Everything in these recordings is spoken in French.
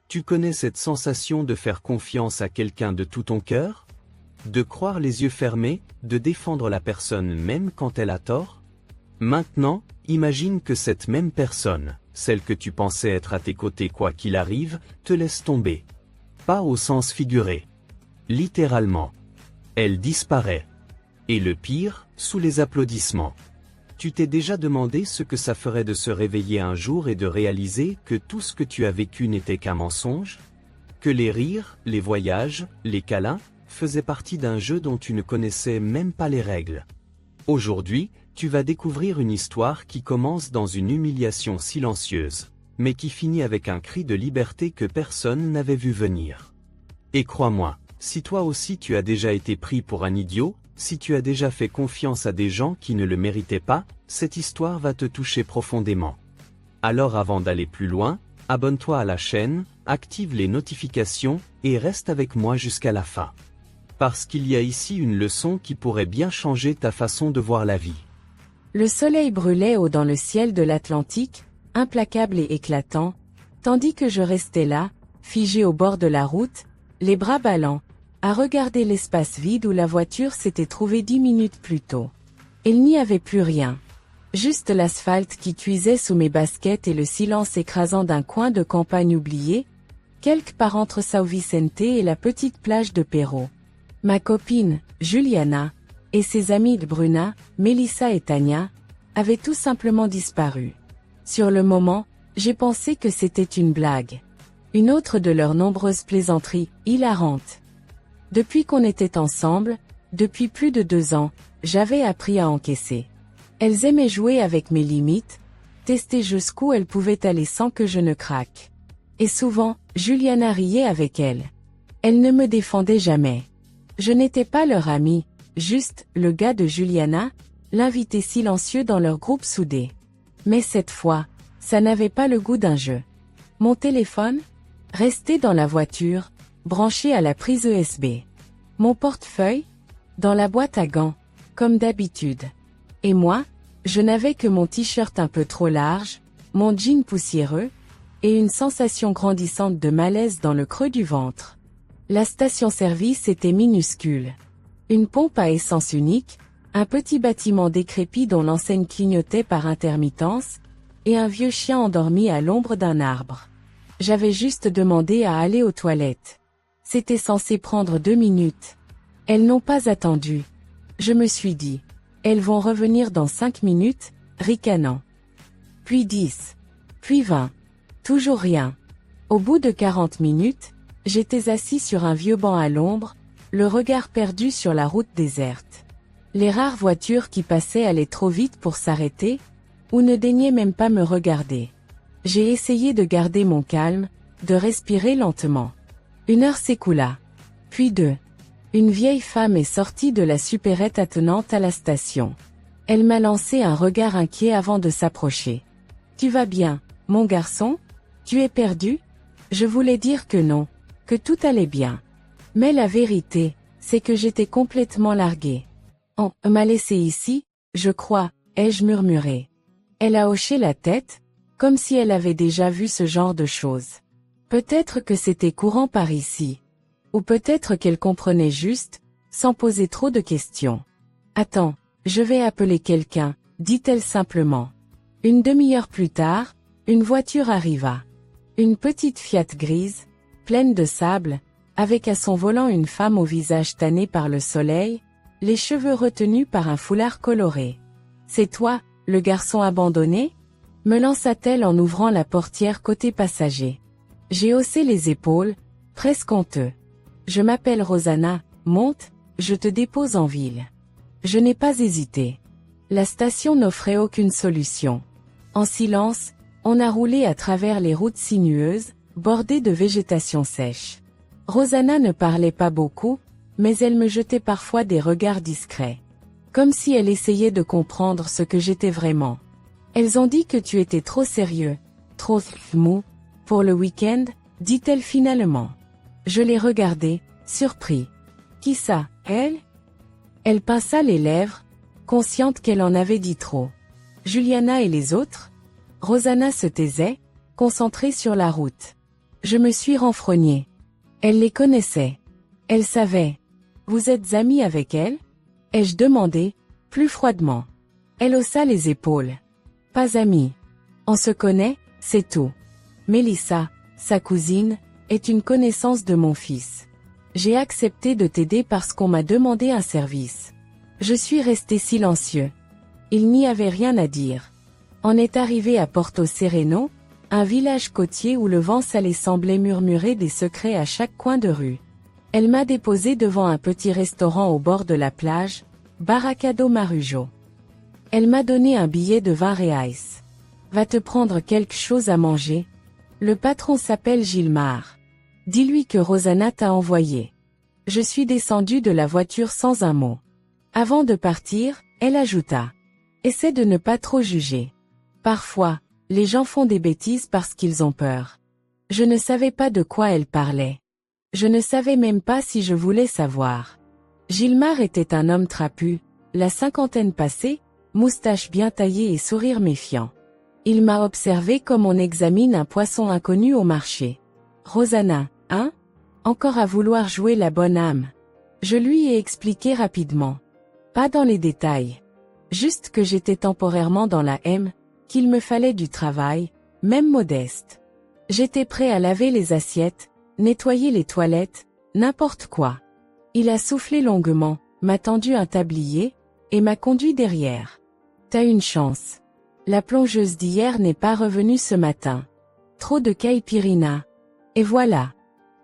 Tu connais cette sensation de faire confiance à quelqu'un de tout ton cœur? De croire les yeux fermés, de défendre la personne même quand elle a tort? Maintenant, imagine que cette même personne, celle que tu pensais être à tes côtés quoi qu'il arrive, te laisse tomber. Pas au sens figuré. Littéralement. Elle disparaît. Et le pire, sous les applaudissements. Tu t'es déjà demandé ce que ça ferait de se réveiller un jour et de réaliser que tout ce que tu as vécu n'était qu'un mensonge? Que les rires, les voyages, les câlins, faisaient partie d'un jeu dont tu ne connaissais même pas les règles. Aujourd'hui, tu vas découvrir une histoire qui commence dans une humiliation silencieuse, mais qui finit avec un cri de liberté que personne n'avait vu venir. Et crois-moi, si toi aussi tu as déjà été pris pour un idiot, si tu as déjà fait confiance à des gens qui ne le méritaient pas, cette histoire va te toucher profondément. Alors avant d'aller plus loin, abonne-toi à la chaîne, active les notifications, et reste avec moi jusqu'à la fin. Parce qu'il y a ici une leçon qui pourrait bien changer ta façon de voir la vie. Le soleil brûlait haut dans le ciel de l'Atlantique, implacable et éclatant, tandis que je restais là, figé au bord de la route, les bras ballants, à regarder l'espace vide où la voiture s'était trouvée 10 minutes plus tôt. Il n'y avait plus rien. Juste l'asphalte qui cuisait sous mes baskets et le silence écrasant d'un coin de campagne oublié, quelque part entre São Vicente et la petite plage de Perro. Ma copine, Juliana, et ses amies Bruna, Melissa et Tania, avaient tout simplement disparu. Sur le moment, j'ai pensé que c'était une blague. Une autre de leurs nombreuses plaisanteries, hilarantes. Depuis qu'on était ensemble, depuis plus de 2 ans, j'avais appris à encaisser. Elles aimaient jouer avec mes limites, tester jusqu'où elles pouvaient aller sans que je ne craque. Et souvent, Juliana riait avec elles. Elle ne me défendait jamais. Je n'étais pas leur ami, juste le gars de Juliana, l'invité silencieux dans leur groupe soudé. Mais cette fois, ça n'avait pas le goût d'un jeu. Mon téléphone? Resté dans la voiture, branché à la prise USB. Mon portefeuille? Dans la boîte à gants, comme d'habitude. Et moi, je n'avais que mon t-shirt un peu trop large, mon jean poussiéreux, et une sensation grandissante de malaise dans le creux du ventre. La station-service était minuscule. Une pompe à essence unique, un petit bâtiment décrépit dont l'enseigne clignotait par intermittence, et un vieux chien endormi à l'ombre d'un arbre. J'avais juste demandé à aller aux toilettes. C'était censé prendre 2 minutes. Elles n'ont pas attendu. Je me suis dit, elles vont revenir dans 5 minutes, ricanant. Puis 10. Puis 20. Toujours rien. Au bout de 40 minutes, j'étais assis sur un vieux banc à l'ombre, le regard perdu sur la route déserte. Les rares voitures qui passaient allaient trop vite pour s'arrêter, ou ne daignaient même pas me regarder. J'ai essayé de garder mon calme, de respirer lentement. 1 heure s'écoula. Puis 2. Une vieille femme est sortie de la supérette attenante à la station. Elle m'a lancé un regard inquiet avant de s'approcher. « Tu vas bien, mon garçon? Tu es perdu ?» Je voulais dire que non, que tout allait bien. Mais la vérité, c'est que j'étais complètement largué. « On m'a laissé ici, je crois », ai-je murmuré. Elle a hoché la tête, comme si elle avait déjà vu ce genre de choses. Peut-être que c'était courant par ici. Ou peut-être qu'elle comprenait juste, sans poser trop de questions. « Attends, je vais appeler quelqu'un », dit-elle simplement. 1 demi-heure plus tard, une voiture arriva. Une petite Fiat grise, pleine de sable, avec à son volant une femme au visage tanné par le soleil, les cheveux retenus par un foulard coloré. « C'est toi, le garçon abandonné ?» me lança-t-elle en ouvrant la portière côté passager. J'ai haussé les épaules, presque honteux. « Je m'appelle Rosanna, monte, je te dépose en ville. » Je n'ai pas hésité. La station n'offrait aucune solution. En silence, on a roulé à travers les routes sinueuses, bordées de végétation sèche. Rosanna ne parlait pas beaucoup, mais elle me jetait parfois des regards discrets. Comme si elle essayait de comprendre ce que j'étais vraiment. « Elles ont dit que tu étais trop sérieux, trop mou, pour le week-end, dit-elle finalement. Je l'ai regardée, surpris. « Qui ça, elle ?» Elle pinça les lèvres, consciente qu'elle en avait dit trop. Juliana et les autres? Rosanna se taisait, concentrée sur la route. Je me suis renfrognée. Elle les connaissait. Elle savait. Vous êtes amie avec elle? Ai-je demandé, plus froidement. Elle haussa les épaules. Pas amie. On se connaît, c'est tout. Mélissa, sa cousine, est une connaissance de mon fils. J'ai accepté de t'aider parce qu'on m'a demandé un service. Je suis resté silencieux. Il n'y avait rien à dire. On est arrivé à Porto Sereno, un village côtier où le vent salé semblait murmurer des secrets à chaque coin de rue. Elle m'a déposé devant un petit restaurant au bord de la plage, Barracado Marujo. Elle m'a donné un billet de 20 reais. Va te prendre quelque chose à manger. Le patron s'appelle Gilmar. Dis-lui que Rosanna t'a envoyé. Je suis descendue de la voiture sans un mot. Avant de partir, elle ajouta. Essaie de ne pas trop juger. Parfois, les gens font des bêtises parce qu'ils ont peur. Je ne savais pas de quoi elle parlait. Je ne savais même pas si je voulais savoir. Gilmar était un homme trapu, la cinquantaine passée, moustache bien taillée et sourire méfiant. Il m'a observé comme on examine un poisson inconnu au marché. Rosanna, hein? Encore à vouloir jouer la bonne âme. Je lui ai expliqué rapidement. Pas dans les détails. Juste que j'étais temporairement dans la M, qu'il me fallait du travail, même modeste. J'étais prêt à laver les assiettes, nettoyer les toilettes, n'importe quoi. Il a soufflé longuement, m'a tendu un tablier, et m'a conduit derrière. T'as une chance. La plongeuse d'hier n'est pas revenue ce matin. Trop de caipirinha. Et voilà.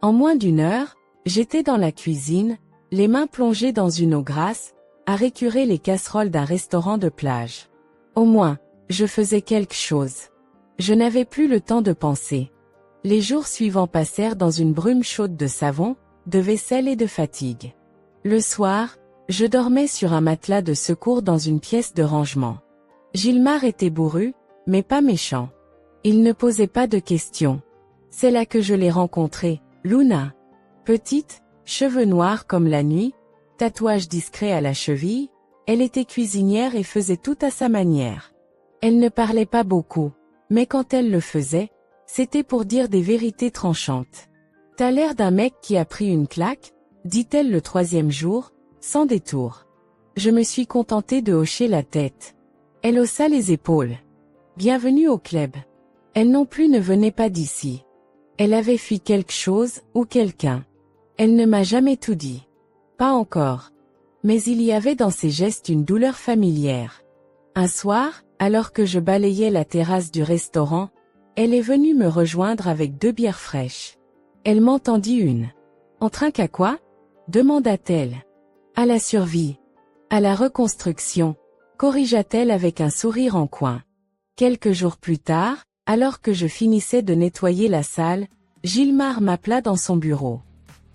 En moins d'une heure, j'étais dans la cuisine, les mains plongées dans une eau grasse, à récurer les casseroles d'un restaurant de plage. Au moins, je faisais quelque chose. Je n'avais plus le temps de penser. Les jours suivants passèrent dans une brume chaude de savon, de vaisselle et de fatigue. Le soir, je dormais sur un matelas de secours dans une pièce de rangement. Gilmar était bourru, mais pas méchant. Il ne posait pas de questions. C'est là que je l'ai rencontrée, Luna. Petite, cheveux noirs comme la nuit, tatouage discret à la cheville, elle était cuisinière et faisait tout à sa manière. Elle ne parlait pas beaucoup, mais quand elle le faisait, c'était pour dire des vérités tranchantes. T'as l'air d'un mec qui a pris une claque, dit-elle le 3e jour, sans détour. Je me suis contentée de hocher la tête. Elle haussa les épaules. Bienvenue au club. Elle non plus ne venait pas d'ici. Elle avait fui quelque chose, ou quelqu'un. Elle ne m'a jamais tout dit. Pas encore. Mais il y avait dans ses gestes une douleur familière. Un soir, alors que je balayais la terrasse du restaurant, elle est venue me rejoindre avec 2 bières fraîches. Elle m'en tendit une. On trinque à quoi? Demanda-t-elle. À la survie. À la reconstruction, corrigea-t-elle avec un sourire en coin. Quelques jours plus tard, alors que je finissais de nettoyer la salle, Gilmar m'appela dans son bureau.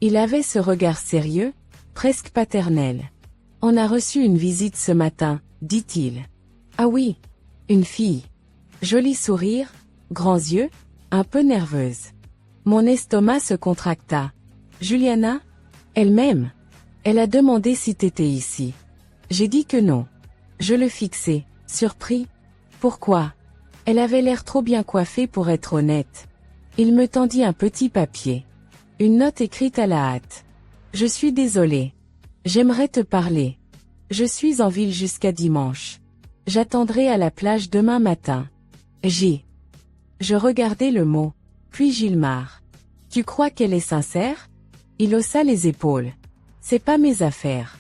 Il avait ce regard sérieux, presque paternel. On a reçu une visite ce matin, dit-il. Ah oui, une fille. Joli sourire, grands yeux, un peu nerveuse. Mon estomac se contracta. Juliana? Elle-même? Elle a demandé si t'étais ici. J'ai dit que non. Je le fixais, surpris. Pourquoi? Elle avait l'air trop bien coiffée pour être honnête. Il me tendit un petit papier. Une note écrite à la hâte. Je suis désolé. J'aimerais te parler. Je suis en ville jusqu'à dimanche. J'attendrai à la plage demain matin. Je regardai le mot, puis Gilmar. Tu crois qu'elle est sincère? Il haussa les épaules. C'est pas mes affaires.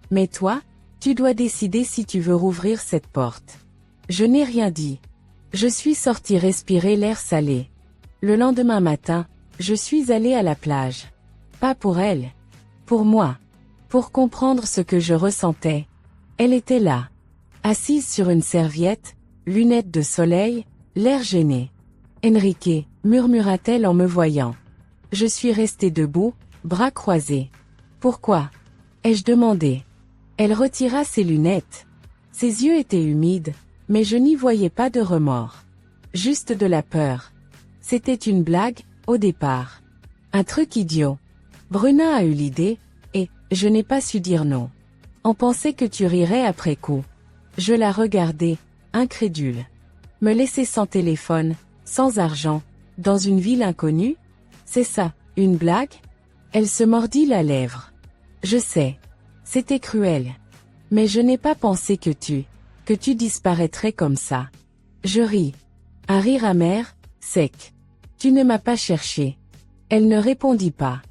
Mais toi, tu dois décider si tu veux rouvrir cette porte. Je n'ai rien dit. Je suis sorti respirer l'air salé. Le lendemain matin, je suis allé à la plage. Pas pour elle. Pour moi. Pour comprendre ce que je ressentais. Elle était là. Assise sur une serviette, lunettes de soleil, l'air gêné. Enrique, murmura-t-elle en me voyant. Je suis resté debout, bras croisés. Pourquoi? Ai-je demandé. Elle retira ses lunettes. Ses yeux étaient humides, mais je n'y voyais pas de remords. Juste de la peur. C'était une blague, au départ. Un truc idiot. Bruna a eu l'idée, et je n'ai pas su dire non. On pensait que tu rirais après coup. Je la regardais, incrédule. Me laisser sans téléphone, sans argent, dans une ville inconnue? C'est ça, une blague? Elle se mordit la lèvre. Je sais. C'était cruel. Mais je n'ai pas pensé que tu disparaîtrais comme ça. Je ris. Un rire amer, sec. Tu ne m'as pas cherché. Elle ne répondit pas.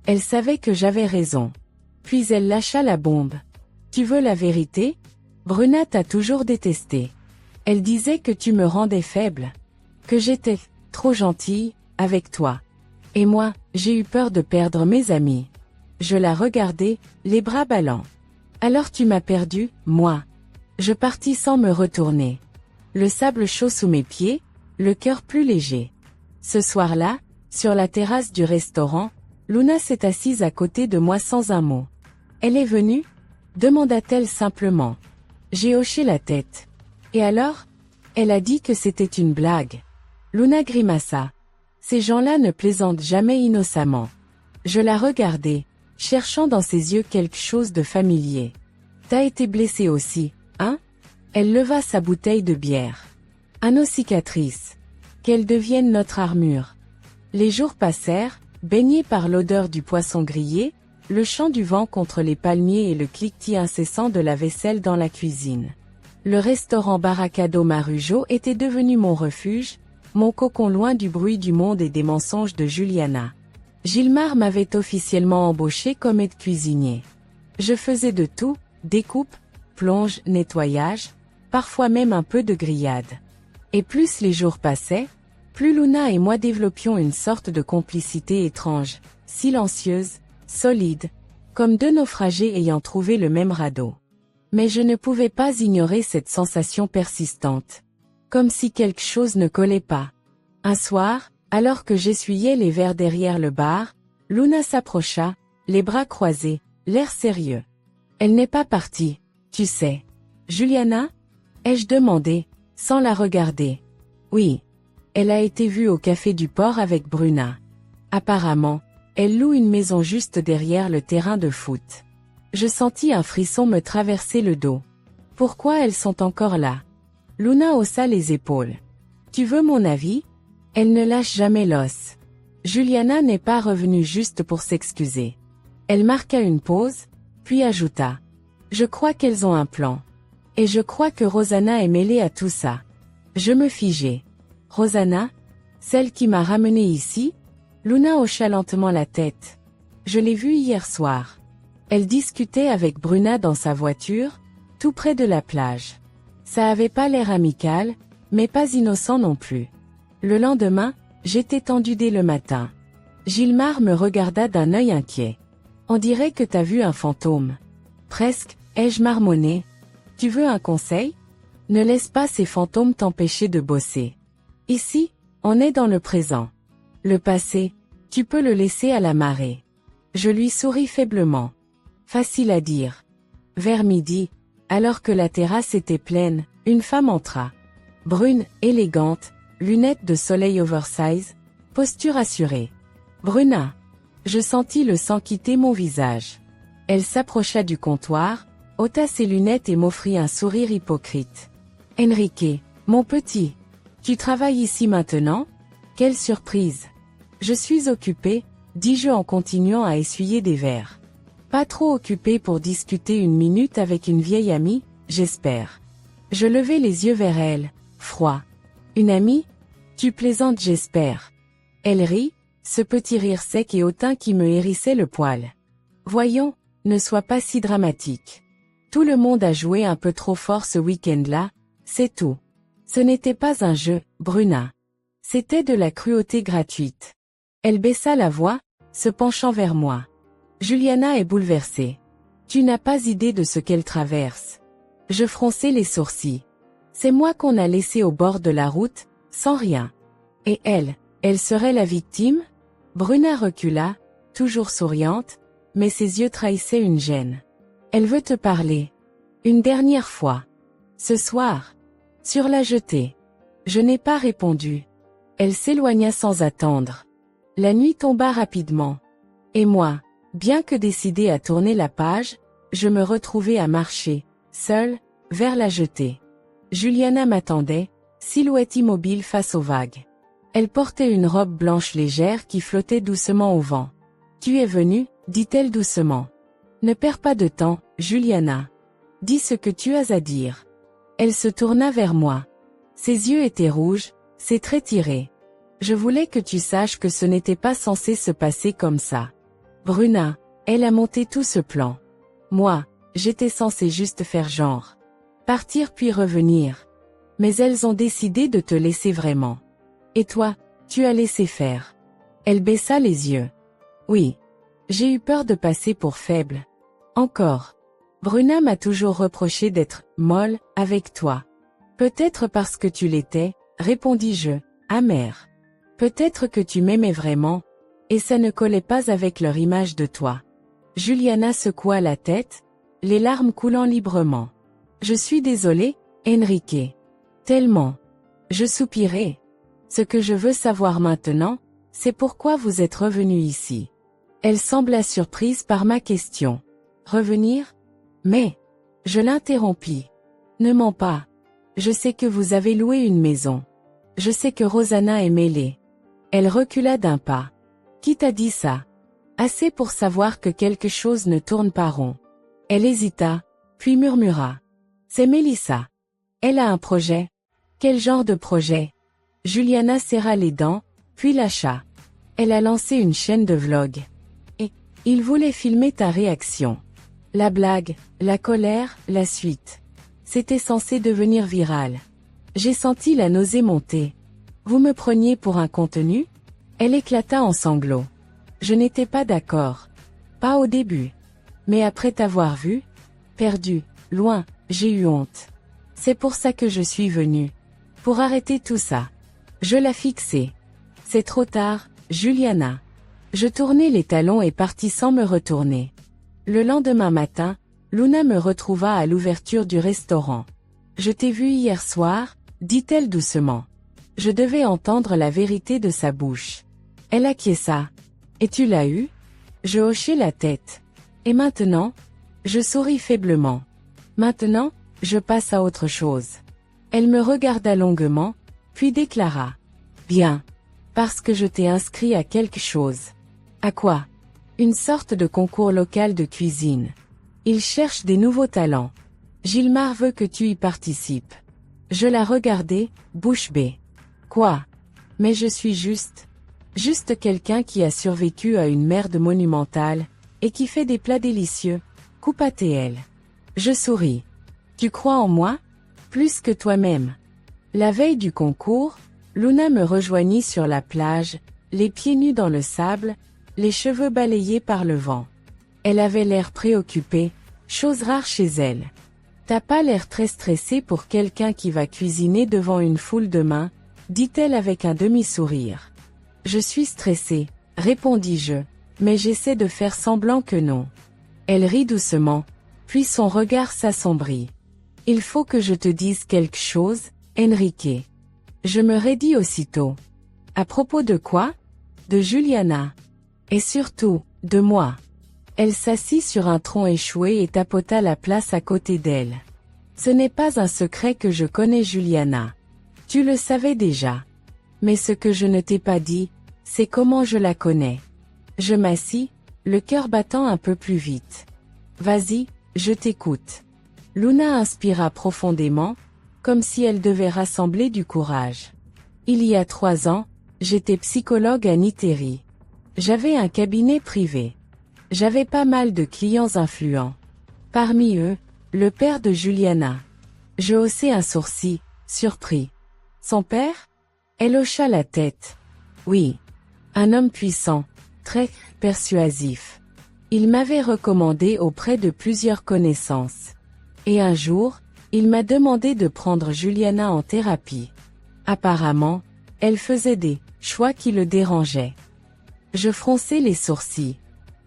Elle savait que j'avais raison. Puis elle lâcha la bombe. Tu veux la vérité? Bruna t'a toujours détesté. Elle disait que tu me rendais faible. Que j'étais trop gentille avec toi. Et moi, j'ai eu peur de perdre mes amis. Je la regardais, les bras ballants. Alors tu m'as perdu, moi. Je partis sans me retourner. Le sable chaud sous mes pieds, le cœur plus léger. Ce soir-là, sur la terrasse du restaurant, Luna s'est assise à côté de moi sans un mot. Elle est venue? Demanda-t-elle simplement. J'ai hoché la tête. Et alors? Elle a dit que c'était une blague. Luna grimaça. Ces gens-là ne plaisantent jamais innocemment. Je la regardais, cherchant dans ses yeux quelque chose de familier. T'as été blessée aussi, hein? Elle leva sa bouteille de bière. À nos cicatrices. Qu'elles deviennent notre armure. Les jours passèrent, baignés par l'odeur du poisson grillé, le chant du vent contre les palmiers et le cliquetis incessant de la vaisselle dans la cuisine. Le restaurant Baracado Marujo était devenu mon refuge, mon cocon loin du bruit du monde et des mensonges de Juliana. Gilmar m'avait officiellement embauché comme aide-cuisinier. Je faisais de tout, découpe, plonge, nettoyage, parfois même un peu de grillade. Et plus les jours passaient, plus Luna et moi développions une sorte de complicité étrange, silencieuse, solide, comme deux naufragés ayant trouvé le même radeau. Mais je ne pouvais pas ignorer cette sensation persistante. Comme si quelque chose ne collait pas. Un soir, alors que j'essuyais les verres derrière le bar, Luna s'approcha, les bras croisés, l'air sérieux. Elle n'est pas partie, tu sais. Juliana? Ai-je demandé, sans la regarder. Oui. Elle a été vue au café du port avec Bruna. Apparemment, elle loue une maison juste derrière le terrain de foot. Je sentis un frisson me traverser le dos. Pourquoi elles sont encore là? Luna haussa les épaules. Tu veux mon avis? Elle ne lâche jamais l'os. Juliana n'est pas revenue juste pour s'excuser. Elle marqua une pause, puis ajouta. Je crois qu'elles ont un plan. Et je crois que Rosanna est mêlée à tout ça. Je me figeai. Rosanna? Celle qui m'a ramenée ici? Luna hocha lentement la tête. Je l'ai vue hier soir. Elle discutait avec Bruna dans sa voiture, tout près de la plage. Ça avait pas l'air amical, mais pas innocent non plus. Le lendemain, j'étais tendue dès le matin. Gilmar me regarda d'un œil inquiet. On dirait que t'as vu un fantôme. Presque, ai-je marmonné. Tu veux un conseil? Ne laisse pas ces fantômes t'empêcher de bosser. Ici, on est dans le présent. Le passé, tu peux le laisser à la marée. Je lui souris faiblement. Facile à dire. Vers midi, alors que la terrasse était pleine, une femme entra. Brune, élégante, lunettes de soleil oversize, posture assurée. Bruna. Je sentis le sang quitter mon visage. Elle s'approcha du comptoir, ôta ses lunettes et m'offrit un sourire hypocrite. Enrique, mon petit. Tu travailles ici maintenant? Quelle surprise! Je suis occupée, dis-je en continuant à essuyer des verres. Pas trop occupée pour discuter une minute avec une vieille amie, j'espère. Je levai les yeux vers elle, froid. Une amie? Tu plaisantes j'espère. Elle rit, ce petit rire sec et hautain qui me hérissait le poil. Voyons, ne sois pas si dramatique. Tout le monde a joué un peu trop fort ce week-end-là, c'est tout. Ce n'était pas un jeu, Bruna. C'était de la cruauté gratuite. Elle baissa la voix, se penchant vers moi. Juliana est bouleversée. Tu n'as pas idée de ce qu'elle traverse. Je fronçai les sourcils. C'est moi qu'on a laissé au bord de la route, sans rien. Et elle serait la victime? Bruna recula, toujours souriante, mais ses yeux trahissaient une gêne. Elle veut te parler. Une dernière fois. Ce soir. Sur la jetée. Je n'ai pas répondu. Elle s'éloigna sans attendre. La nuit tomba rapidement. Et moi, bien que décidée à tourner la page, je me retrouvai à marcher, seule, vers la jetée. Juliana m'attendait, silhouette immobile face aux vagues. Elle portait une robe blanche légère qui flottait doucement au vent. « Tu es venue, dit-elle doucement. Ne perds pas de temps, Juliana. Dis ce que tu as à dire. » Elle se tourna vers moi. Ses yeux étaient rouges, ses traits tirés. Je voulais que tu saches que ce n'était pas censé se passer comme ça. Bruna, elle a monté tout ce plan. Moi, j'étais censé juste faire genre. Partir puis revenir. Mais elles ont décidé de te laisser vraiment. Et toi, tu as laissé faire. Elle baissa les yeux. Oui. J'ai eu peur de passer pour faible. Encore. Bruna m'a toujours reproché d'être molle avec toi. Peut-être parce que tu l'étais, répondis-je, amère. Peut-être que tu m'aimais vraiment, et ça ne collait pas avec leur image de toi. Juliana secoua la tête, les larmes coulant librement. Je suis désolée, Enrique. Tellement. Je soupirai. Ce que je veux savoir maintenant, c'est pourquoi vous êtes revenu ici. Elle sembla surprise par ma question. Revenir? Mais, je l'interrompis. Ne mens pas. Je sais que vous avez loué une maison. Je sais que Rosanna est mêlée. Elle recula d'un pas. Qui t'a dit ça? Assez pour savoir que quelque chose ne tourne pas rond. Elle hésita, puis murmura. C'est Mélissa. Elle a un projet. Quel genre de projet? Juliana serra les dents, puis lâcha. Elle a lancé une chaîne de vlog. Et, il voulait filmer ta réaction. La blague, la colère, la suite. C'était censé devenir viral. J'ai senti la nausée monter. Vous me preniez pour un contenu? Elle éclata en sanglots. Je n'étais pas d'accord. Pas au début. Mais après t'avoir vu, perdu, loin, j'ai eu honte. C'est pour ça que je suis venue. Pour arrêter tout ça. Je la fixai. C'est trop tard, Juliana. Je tournai les talons et partis sans me retourner. Le lendemain matin, Luna me retrouva à l'ouverture du restaurant. Je t'ai vu hier soir, dit-elle doucement. Je devais entendre la vérité de sa bouche. Elle acquiesça. Et tu l'as eu? Je hochai la tête. Et maintenant? Je souris faiblement. Maintenant, je passe à autre chose. Elle me regarda longuement, puis déclara. Bien. Parce que je t'ai inscrit à quelque chose. À quoi? Une sorte de concours local de cuisine. Il cherche des nouveaux talents. Gilmar veut que tu y participes. Je la regardai, bouche bée. Quoi? Mais je suis juste quelqu'un qui a survécu à une merde monumentale, et qui fait des plats délicieux, coupa T.L. Je souris. Tu crois en moi? Plus que toi-même. La veille du concours, Luna me rejoignit sur la plage, les pieds nus dans le sable, les cheveux balayés par le vent. Elle avait l'air préoccupée, chose rare chez elle. T'as pas l'air très stressée pour quelqu'un qui va cuisiner devant une foule de mains, dit-elle avec un demi-sourire. Je suis stressée, répondis-je, mais j'essaie de faire semblant que non. Elle rit doucement, puis son regard s'assombrit. Il faut que je te dise quelque chose, Enrique. Je me raidis aussitôt. À propos de quoi? De Juliana. Et surtout, de moi. Elle s'assit sur un tronc échoué et tapota la place à côté d'elle. Ce n'est pas un secret que je connais Juliana. Tu le savais déjà. Mais ce que je ne t'ai pas dit, c'est comment je la connais. Je m'assis, le cœur battant un peu plus vite. Vas-y, je t'écoute. Luna inspira profondément, comme si elle devait rassembler du courage. Il y a 3 ans, j'étais psychologue à Niteri. J'avais un cabinet privé. J'avais pas mal de clients influents. Parmi eux, le père de Juliana. Je haussai un sourcil, surpris. Son père? Elle hocha la tête. Oui. Un homme puissant, très persuasif. Il m'avait recommandé auprès de plusieurs connaissances. Et un jour, il m'a demandé de prendre Juliana en thérapie. Apparemment, elle faisait des choix qui le dérangeaient. Je fronçai les sourcils.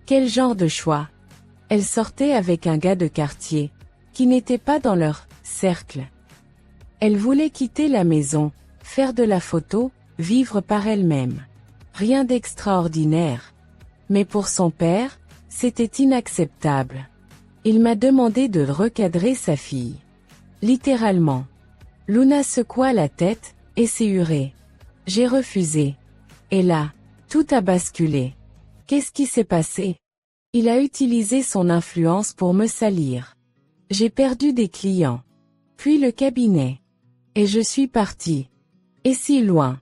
Quel genre de choix? Elle sortait avec un gars de quartier, qui n'était pas dans leur cercle. Elle voulait quitter la maison, faire de la photo, vivre par elle-même. Rien d'extraordinaire. Mais pour son père, c'était inacceptable. Il m'a demandé de recadrer sa fille. Littéralement. Luna secoua la tête, et s'éhurait. J'ai refusé. Et là, tout a basculé. Qu'est-ce qui s'est passé? Il a utilisé son influence pour me salir. J'ai perdu des clients. Puis le cabinet. Et je suis partie. Et si loin.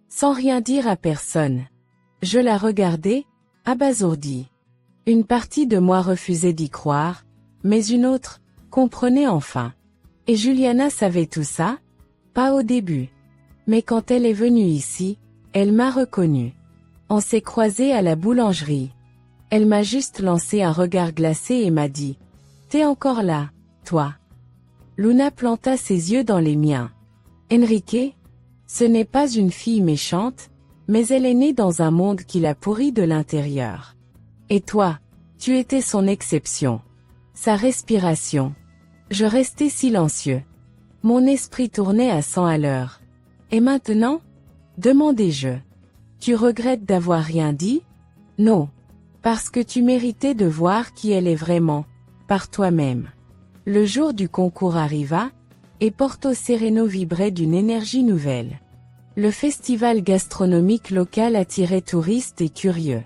Sans rien dire à personne. Je la regardais, abasourdie. Une partie de moi refusait d'y croire, mais une autre, comprenait enfin. Et Juliana savait tout ça? Pas au début. Mais quand elle est venue ici, elle m'a reconnue. On s'est croisés à la boulangerie. Elle m'a juste lancé un regard glacé et m'a dit « T'es encore là, toi ?» Luna planta ses yeux dans les miens. « Enrique? Ce n'est pas une fille méchante, mais elle est née dans un monde qui l'a pourrie de l'intérieur. Et toi, tu étais son exception. » Sa respiration. Je restais silencieux. Mon esprit tournait à 100 à l'heure. « Et maintenant? » demandai-je. « Tu regrettes d'avoir rien dit? » « Non. Parce que tu méritais de voir qui elle est vraiment, par toi-même. » Le jour du concours arriva, et Porto Sereno vibrait d'une énergie nouvelle. Le festival gastronomique local attirait touristes et curieux.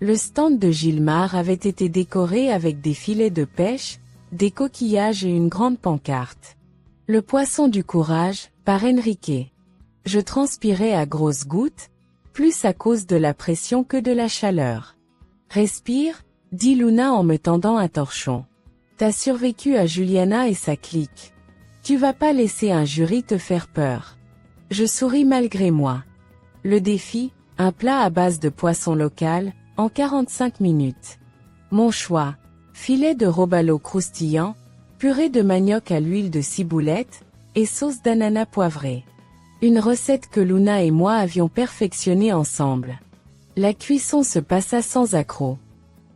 Le stand de Gilmar avait été décoré avec des filets de pêche, des coquillages et une grande pancarte. Le poisson du courage, par Enrique. Je transpirais à grosses gouttes, plus à cause de la pression que de la chaleur. « Respire, » dit Luna en me tendant un torchon. « T'as survécu à Juliana et sa clique. Tu vas pas laisser un jury te faire peur. » Je souris malgré moi. Le défi, un plat à base de poisson local, en 45 minutes. Mon choix, filet de robalo croustillant, purée de manioc à l'huile de ciboulette, et sauce d'ananas poivrée. Une recette que Luna et moi avions perfectionnée ensemble. La cuisson se passa sans accroc.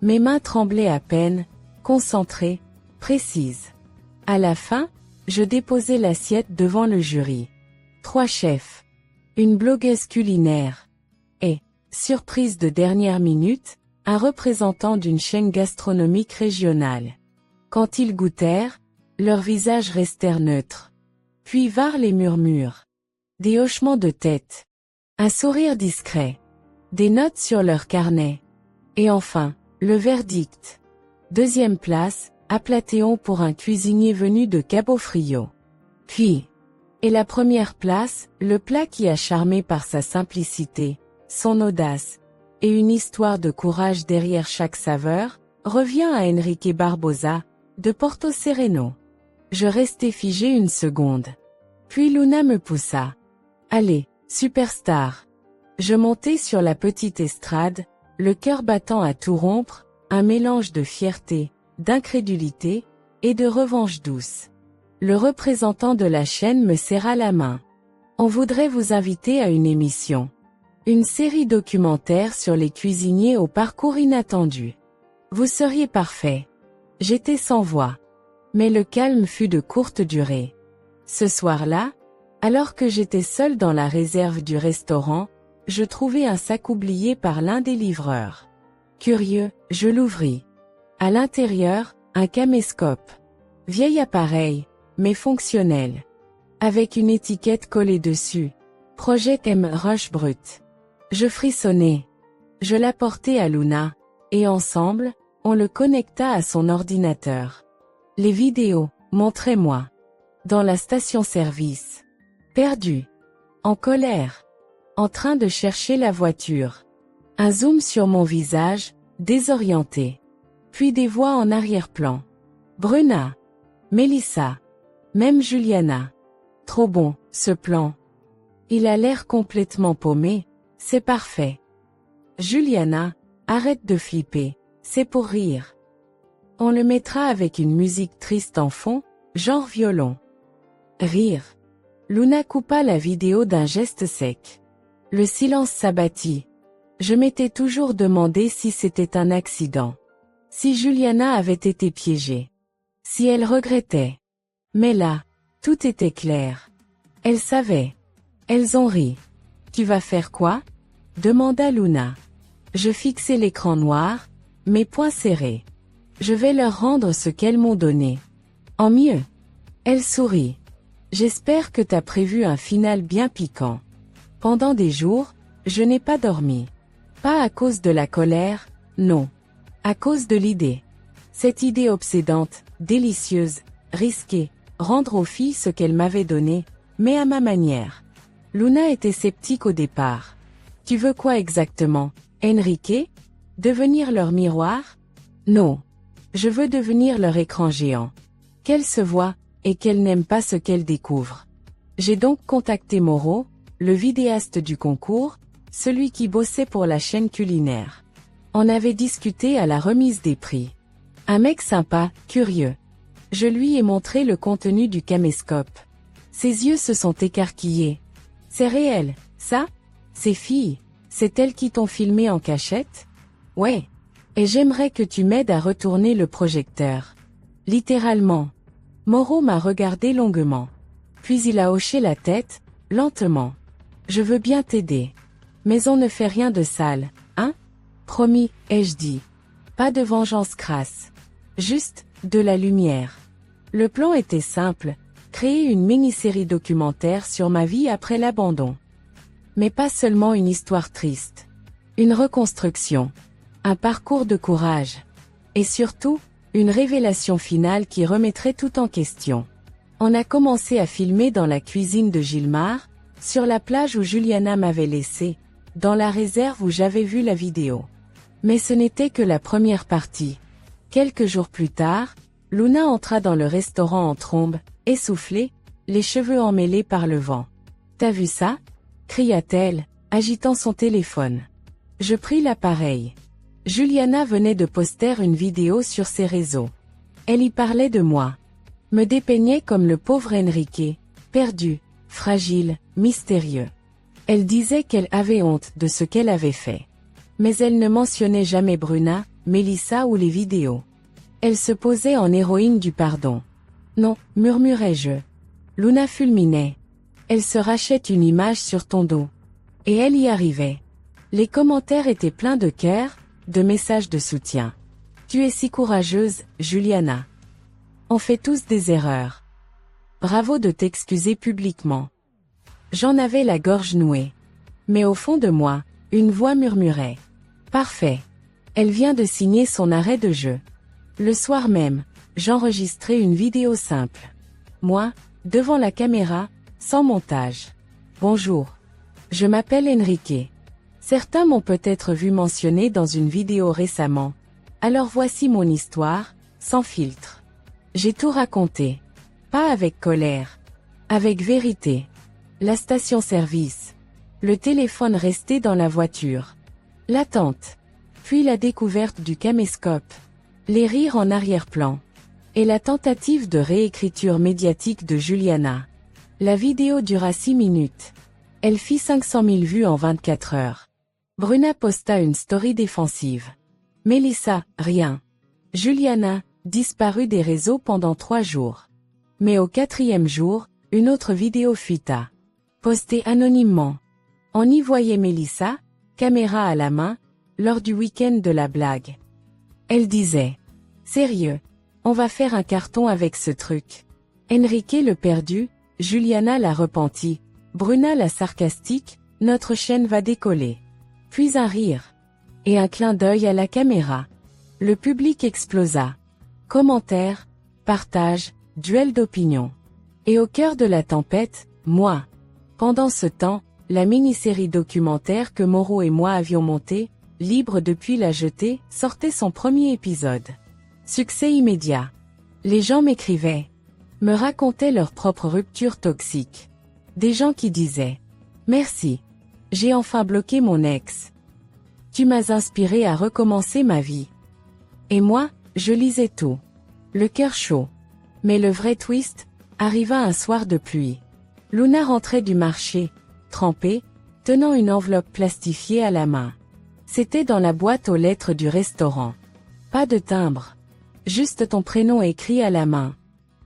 Mes mains tremblaient à peine, concentrées, précises. À la fin, je déposai l'assiette devant le jury. 3 chefs. Une blogueuse culinaire. Et, surprise de dernière minute, un représentant d'une chaîne gastronomique régionale. Quand ils goûtèrent, leurs visages restèrent neutres. Puis vinrent les murmures. Des hochements de tête. Un sourire discret. Des notes sur leur carnet. Et enfin, le verdict. 2e place, Aplathéon pour un cuisinier venu de Cabo Frio. Puis, et la 1re place, le plat qui a charmé par sa simplicité, son audace, et une histoire de courage derrière chaque saveur, revient à Enrique Barbosa, de Porto Sereno. Je restai figé une seconde. Puis Luna me poussa. Allez, superstar. Je montai sur la petite estrade, le cœur battant à tout rompre, un mélange de fierté, d'incrédulité, et de revanche douce. Le représentant de la chaîne me serra la main. On voudrait vous inviter à une émission. Une série documentaire sur les cuisiniers au parcours inattendu. Vous seriez parfait. J'étais sans voix. Mais le calme fut de courte durée. Ce soir-là, alors que j'étais seul dans la réserve du restaurant, je trouvai un sac oublié par l'un des livreurs. Curieux, je l'ouvris. À l'intérieur, un caméscope. Vieil appareil, mais fonctionnel. Avec une étiquette collée dessus. Project M Rush Brut. Je frissonnai. Je l'apportai à Luna, et ensemble, on le connecta à son ordinateur. Les vidéos, montrez-moi. Dans la station-service. Perdu. En colère. En train de chercher la voiture. Un zoom sur mon visage, désorienté. Puis des voix en arrière-plan. Bruna. Mélissa. Même Juliana. Trop bon, ce plan. Il a l'air complètement paumé, c'est parfait. Juliana, arrête de flipper, c'est pour rire. On le mettra avec une musique triste en fond, genre violon. Rire. Luna coupa la vidéo d'un geste sec. Le silence s'abattit. Je m'étais toujours demandé si c'était un accident. Si Juliana avait été piégée. Si elle regrettait. Mais là, tout était clair. Elle savait. Elles ont ri. Tu vas faire quoi? Demanda Luna. Je fixai l'écran noir, mes poings serrés. Je vais leur rendre ce qu'elles m'ont donné. En mieux. Elle sourit. J'espère que t'as prévu un final bien piquant. Pendant des jours, je n'ai pas dormi. Pas à cause de la colère, non. À cause de l'idée. Cette idée obsédante, délicieuse, risquée, rendre aux filles ce qu'elle m'avait donné, mais à ma manière. Luna était sceptique au départ. Tu veux quoi exactement, Enrique? Devenir leur miroir? Non. Je veux devenir leur écran géant. Qu'elle se voit, et qu'elle n'aime pas ce qu'elle découvre. J'ai donc contacté Mauro, le vidéaste du concours, celui qui bossait pour la chaîne culinaire. On avait discuté à la remise des prix. Un mec sympa, curieux. Je lui ai montré le contenu du caméscope. Ses yeux se sont écarquillés. C'est réel, ça? Ces filles, c'est elles qui t'ont filmé en cachette? Ouais. Et j'aimerais que tu m'aides à retourner le projecteur. Littéralement. Mauro m'a regardé longuement. Puis il a hoché la tête, lentement. Je veux bien t'aider. Mais on ne fait rien de sale, hein? Promis, ai-je dit. Pas de vengeance crasse. Juste, de la lumière. Le plan était simple, créer une mini-série documentaire sur ma vie après l'abandon. Mais pas seulement une histoire triste. Une reconstruction. Un parcours de courage. Et surtout, une révélation finale qui remettrait tout en question. On a commencé à filmer dans la cuisine de Gilmar, sur la plage où Juliana m'avait laissé, dans la réserve où j'avais vu la vidéo. Mais ce n'était que la première partie. Quelques jours plus tard, Luna entra dans le restaurant en trombe, essoufflée, les cheveux emmêlés par le vent. « T'as vu ça ?» cria-t-elle, agitant son téléphone. Je pris l'appareil. Juliana venait de poster une vidéo sur ses réseaux. Elle y parlait de moi. Me dépeignait comme le pauvre Enrique, perdu, fragile, mystérieux. Elle disait qu'elle avait honte de ce qu'elle avait fait. Mais elle ne mentionnait jamais Bruna, Melissa ou les vidéos. Elle se posait en héroïne du pardon. Non, murmurai-je. Luna fulminait. Elle se rachète une image sur ton dos. Et elle y arrivait. Les commentaires étaient pleins de cœur, de messages de soutien. Tu es si courageuse, Juliana. On fait tous des erreurs. Bravo de t'excuser publiquement. J'en avais la gorge nouée. Mais au fond de moi, une voix murmurait. Parfait. Elle vient de signer son arrêt de jeu. Le soir même, j'enregistrais une vidéo simple. Moi, devant la caméra, sans montage. Bonjour. Je m'appelle Enrique. Certains m'ont peut-être vu mentionner dans une vidéo récemment. Alors voici mon histoire, sans filtre. J'ai tout raconté. Pas avec colère. Avec vérité. La station-service. Le téléphone resté dans la voiture. L'attente. Puis la découverte du caméscope. Les rires en arrière-plan. Et la tentative de réécriture médiatique de Juliana. La vidéo dura 6 minutes. Elle fit 500 000 vues en 24 heures. Bruna posta une story défensive. Melissa, rien. Juliana, disparue des réseaux pendant 3 jours. Mais au 4e jour, une autre vidéo fuita. Postée anonymement. On y voyait Melissa, caméra à la main, lors du week-end de la blague. Elle disait. Sérieux, on va faire un carton avec ce truc. Enrique le perdu, Juliana la repentie, Bruna la sarcastique, notre chaîne va décoller. Puis un rire. Et un clin d'œil à la caméra. Le public explosa. Commentaires, partages, duel d'opinion. Et au cœur de la tempête, moi. Pendant ce temps, la mini-série documentaire que Mauro et moi avions montée, libre depuis la jetée, sortait son premier épisode. Succès immédiat. Les gens m'écrivaient. Me racontaient leur propre rupture toxique. Des gens qui disaient. Merci. J'ai enfin bloqué mon ex. Tu m'as inspiré à recommencer ma vie. Et moi, je lisais tout. Le cœur chaud. Mais le vrai twist, arriva un soir de pluie. Luna rentrait du marché, trempée, tenant une enveloppe plastifiée à la main. C'était dans la boîte aux lettres du restaurant. Pas de timbre. Juste ton prénom écrit à la main.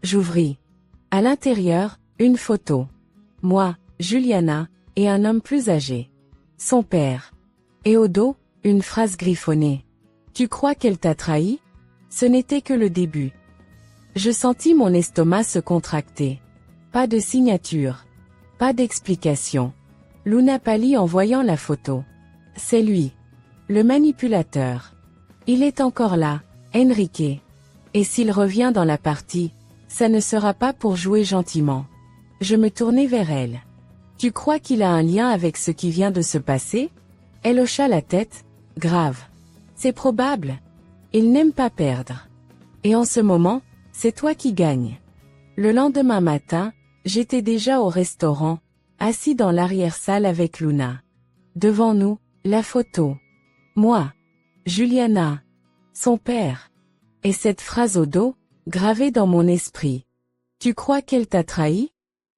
J'ouvris. À l'intérieur, une photo. Moi, Juliana, et un homme plus âgé. Son père. Et au dos, une phrase griffonnée. Tu crois qu'elle t'a trahi? Ce n'était que le début. Je sentis mon estomac se contracter. Pas de signature. Pas d'explication. Luna pâlit en voyant la photo. C'est lui. Le manipulateur. Il est encore là, Enrique. Et s'il revient dans la partie, ça ne sera pas pour jouer gentiment. Je me tournai vers elle. Tu crois qu'il a un lien avec ce qui vient de se passer? Elle hocha la tête, grave. C'est probable. Il n'aime pas perdre. Et en ce moment, c'est toi qui gagnes. Le lendemain matin, j'étais déjà au restaurant, assis dans l'arrière-salle avec Luna. Devant nous, la photo. Moi. Juliana. Son père. Et cette phrase au dos, gravée dans mon esprit. Tu crois qu'elle t'a trahi?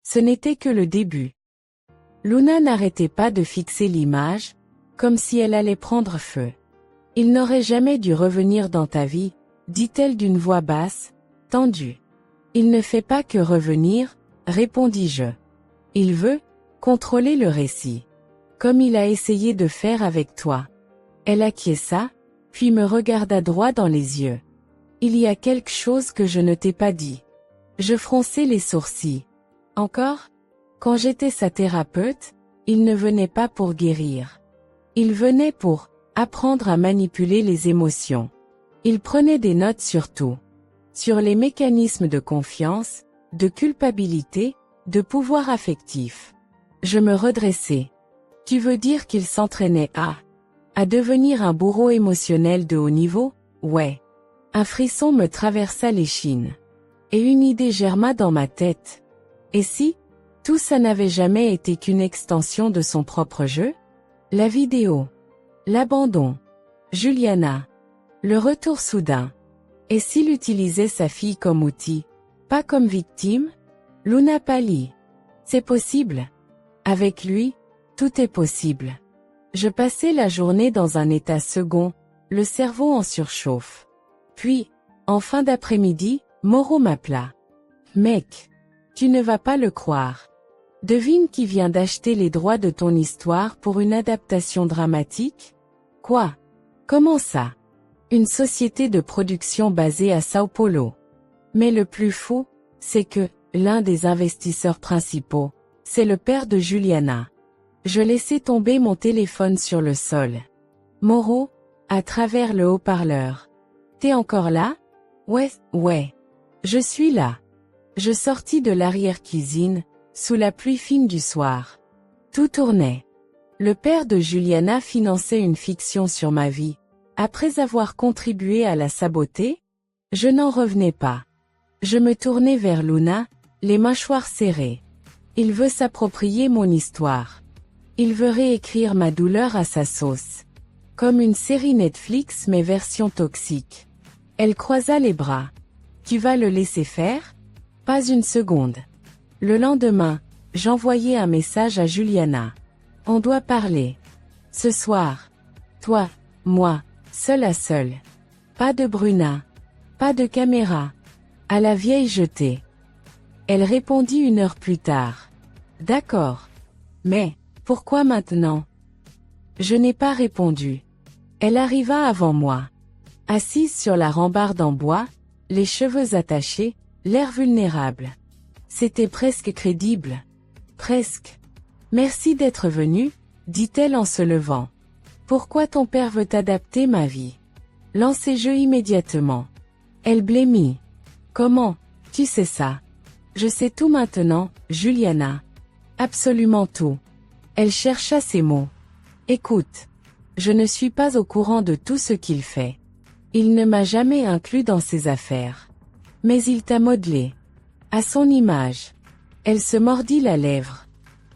Ce n'était que le début. Luna n'arrêtait pas de fixer l'image, comme si elle allait prendre feu. Il n'aurait jamais dû revenir dans ta vie, dit-elle d'une voix basse, tendue. Il ne fait pas que revenir, répondis-je. Il veut contrôler le récit. Comme il a essayé de faire avec toi. Elle acquiesça, puis me regarda droit dans les yeux. Il y a quelque chose que je ne t'ai pas dit. Je fronçai les sourcils. Encore? Quand j'étais sa thérapeute, il ne venait pas pour guérir. Il venait pour apprendre à manipuler les émotions. Il prenait des notes sur tout. Sur les mécanismes de confiance, de culpabilité, de pouvoir affectif. Je me redressai. Tu veux dire qu'il s'entraînait à devenir un bourreau émotionnel de haut niveau? Ouais. Un frisson me traversa l'échine. Et une idée germa dans ma tête. Et si tout ça n'avait jamais été qu'une extension de son propre jeu? La vidéo. L'abandon. Juliana. Le retour soudain. Et s'il utilisait sa fille comme outil, pas comme victime? Luna pâlit. C'est possible. Avec lui, tout est possible. Je passais la journée dans un état second, le cerveau en surchauffe. Puis, en fin d'après-midi, Moreau m'appela. Mec, tu ne vas pas le croire. Devine qui vient d'acheter les droits de ton histoire pour une adaptation dramatique? Quoi? Comment ça? Une société de production basée à Sao Paulo. Mais le plus fou, c'est que, l'un des investisseurs principaux, c'est le père de Juliana. Je laissai tomber mon téléphone sur le sol. Moreau, à travers le haut-parleur. T'es encore là? Ouais. Je suis là. Je sortis de l'arrière-cuisine, sous la pluie fine du soir. Tout tournait. Le père de Juliana finançait une fiction sur ma vie. Après avoir contribué à la saboter, je n'en revenais pas. Je me tournai vers Luna, les mâchoires serrées. Il veut s'approprier mon histoire. Il veut réécrire ma douleur à sa sauce. Comme une série Netflix mais version toxique. Elle croisa les bras. Tu vas le laisser faire? Pas une seconde. Le lendemain, j'envoyai un message à Juliana. On doit parler. Ce soir. Toi, moi, seul à seul. Pas de Bruna. Pas de caméra. À la vieille jetée. Elle répondit 1 heure plus tard. D'accord. Mais, pourquoi maintenant? Je n'ai pas répondu. Elle arriva avant moi. Assise sur la rambarde en bois, les cheveux attachés, l'air vulnérable. C'était presque crédible. Presque. Merci d'être venu, dit-elle en se levant. Pourquoi ton père veut adapter ma vie? Lancez-je immédiatement. Elle blêmit. Comment, tu sais ça? Je sais tout maintenant, Juliana. Absolument tout. Elle chercha ses mots. Écoute. Je ne suis pas au courant de tout ce qu'il fait. Il ne m'a jamais inclus dans ses affaires. Mais il t'a modelé. À son image. Elle se mordit la lèvre.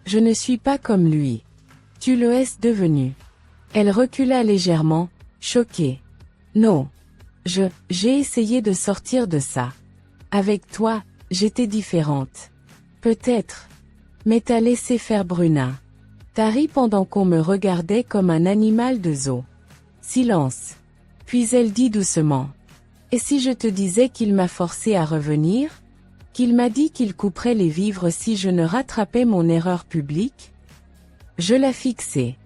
Je ne suis pas comme lui. Tu le es devenu. Elle recula légèrement, choquée. Non. J'ai essayé de sortir de ça. Avec toi, j'étais différente. Peut-être. Mais t'as laissé faire Bruna. T'as ri pendant qu'on me regardait comme un animal de zoo. Silence. Puis elle dit doucement. Et si je te disais qu'il m'a forcé à revenir? Qu'il m'a dit qu'il couperait les vivres si je ne rattrapais mon erreur publique? Je la fixai.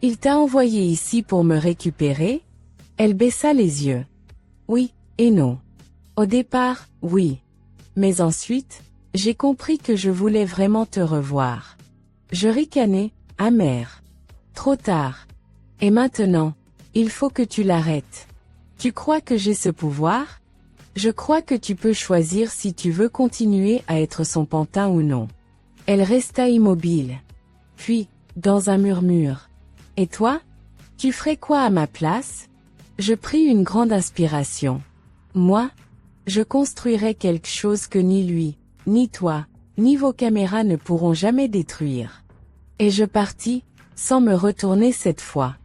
Il t'a envoyé ici pour me récupérer? Elle baissa les yeux. Oui, et non. Au départ, oui. Mais ensuite, j'ai compris que je voulais vraiment te revoir. Je ricanai, amer. Trop tard. Et maintenant, il faut que tu l'arrêtes. Tu crois que j'ai ce pouvoir? Je crois que tu peux choisir si tu veux continuer à être son pantin ou non. Elle resta immobile. Puis, dans un murmure. Et toi? Tu ferais quoi à ma place? Je pris une grande inspiration. Moi? Je construirai quelque chose que ni lui, ni toi, ni vos caméras ne pourront jamais détruire. Et je partis, sans me retourner cette fois.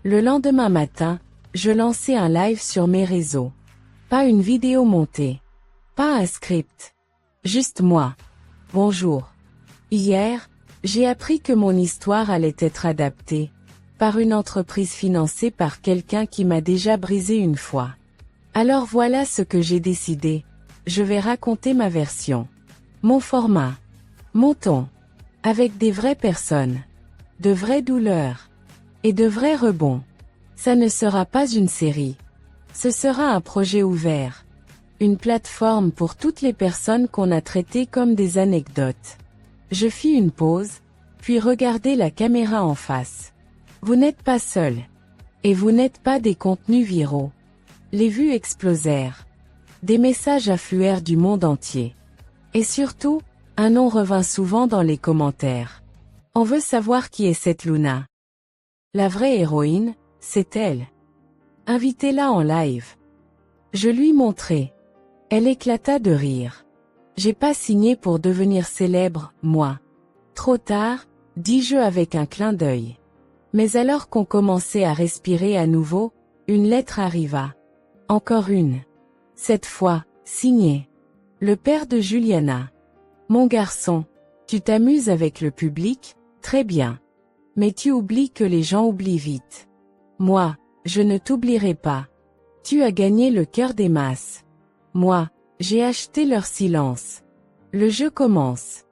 Le lendemain matin, je lançai un live sur mes réseaux. Pas une vidéo montée. Pas un script. Juste moi. Bonjour. Hier, j'ai appris que mon histoire allait être adaptée par une entreprise financée par quelqu'un qui m'a déjà brisé une fois. Alors voilà ce que j'ai décidé. Je vais raconter ma version. Mon format. Mon ton. Avec des vraies personnes. De vraies douleurs. Et de vrais rebonds. Ça ne sera pas une série. Ce sera un projet ouvert. Une plateforme pour toutes les personnes qu'on a traitées comme des anecdotes. Je fis une pause, puis regardai la caméra en face. Vous n'êtes pas seul. Et vous n'êtes pas des contenus viraux. Les vues explosèrent. Des messages affluèrent du monde entier. Et surtout, un nom revint souvent dans les commentaires. On veut savoir qui est cette Luna. La vraie héroïne, c'est elle. Invitez-la en live. Je lui montrai. Elle éclata de rire. J'ai pas signé pour devenir célèbre, moi. Trop tard, dis-je avec un clin d'œil. Mais alors qu'on commençait à respirer à nouveau, une lettre arriva. Encore une. Cette fois, signée. Le père de Juliana. Mon garçon, tu t'amuses avec le public, très bien. Mais tu oublies que les gens oublient vite. Moi, je ne t'oublierai pas. Tu as gagné le cœur des masses. Moi, j'ai acheté leur silence. Le jeu commence.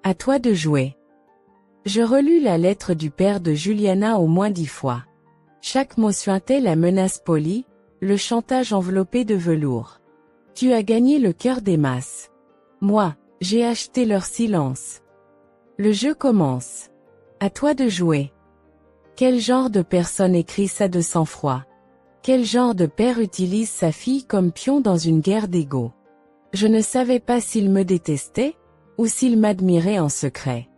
À toi de jouer. Je relus la lettre du père de Juliana au moins 10 fois. Chaque mot suintait la menace polie, le chantage enveloppé de velours. Tu as gagné le cœur des masses. Moi, j'ai acheté leur silence. Le jeu commence. À toi de jouer. Quel genre de personne écrit ça de sang-froid? Quel genre de père utilise sa fille comme pion dans une guerre d'ego? Je ne savais pas s'il me détestait, ou s'il m'admirait en secret.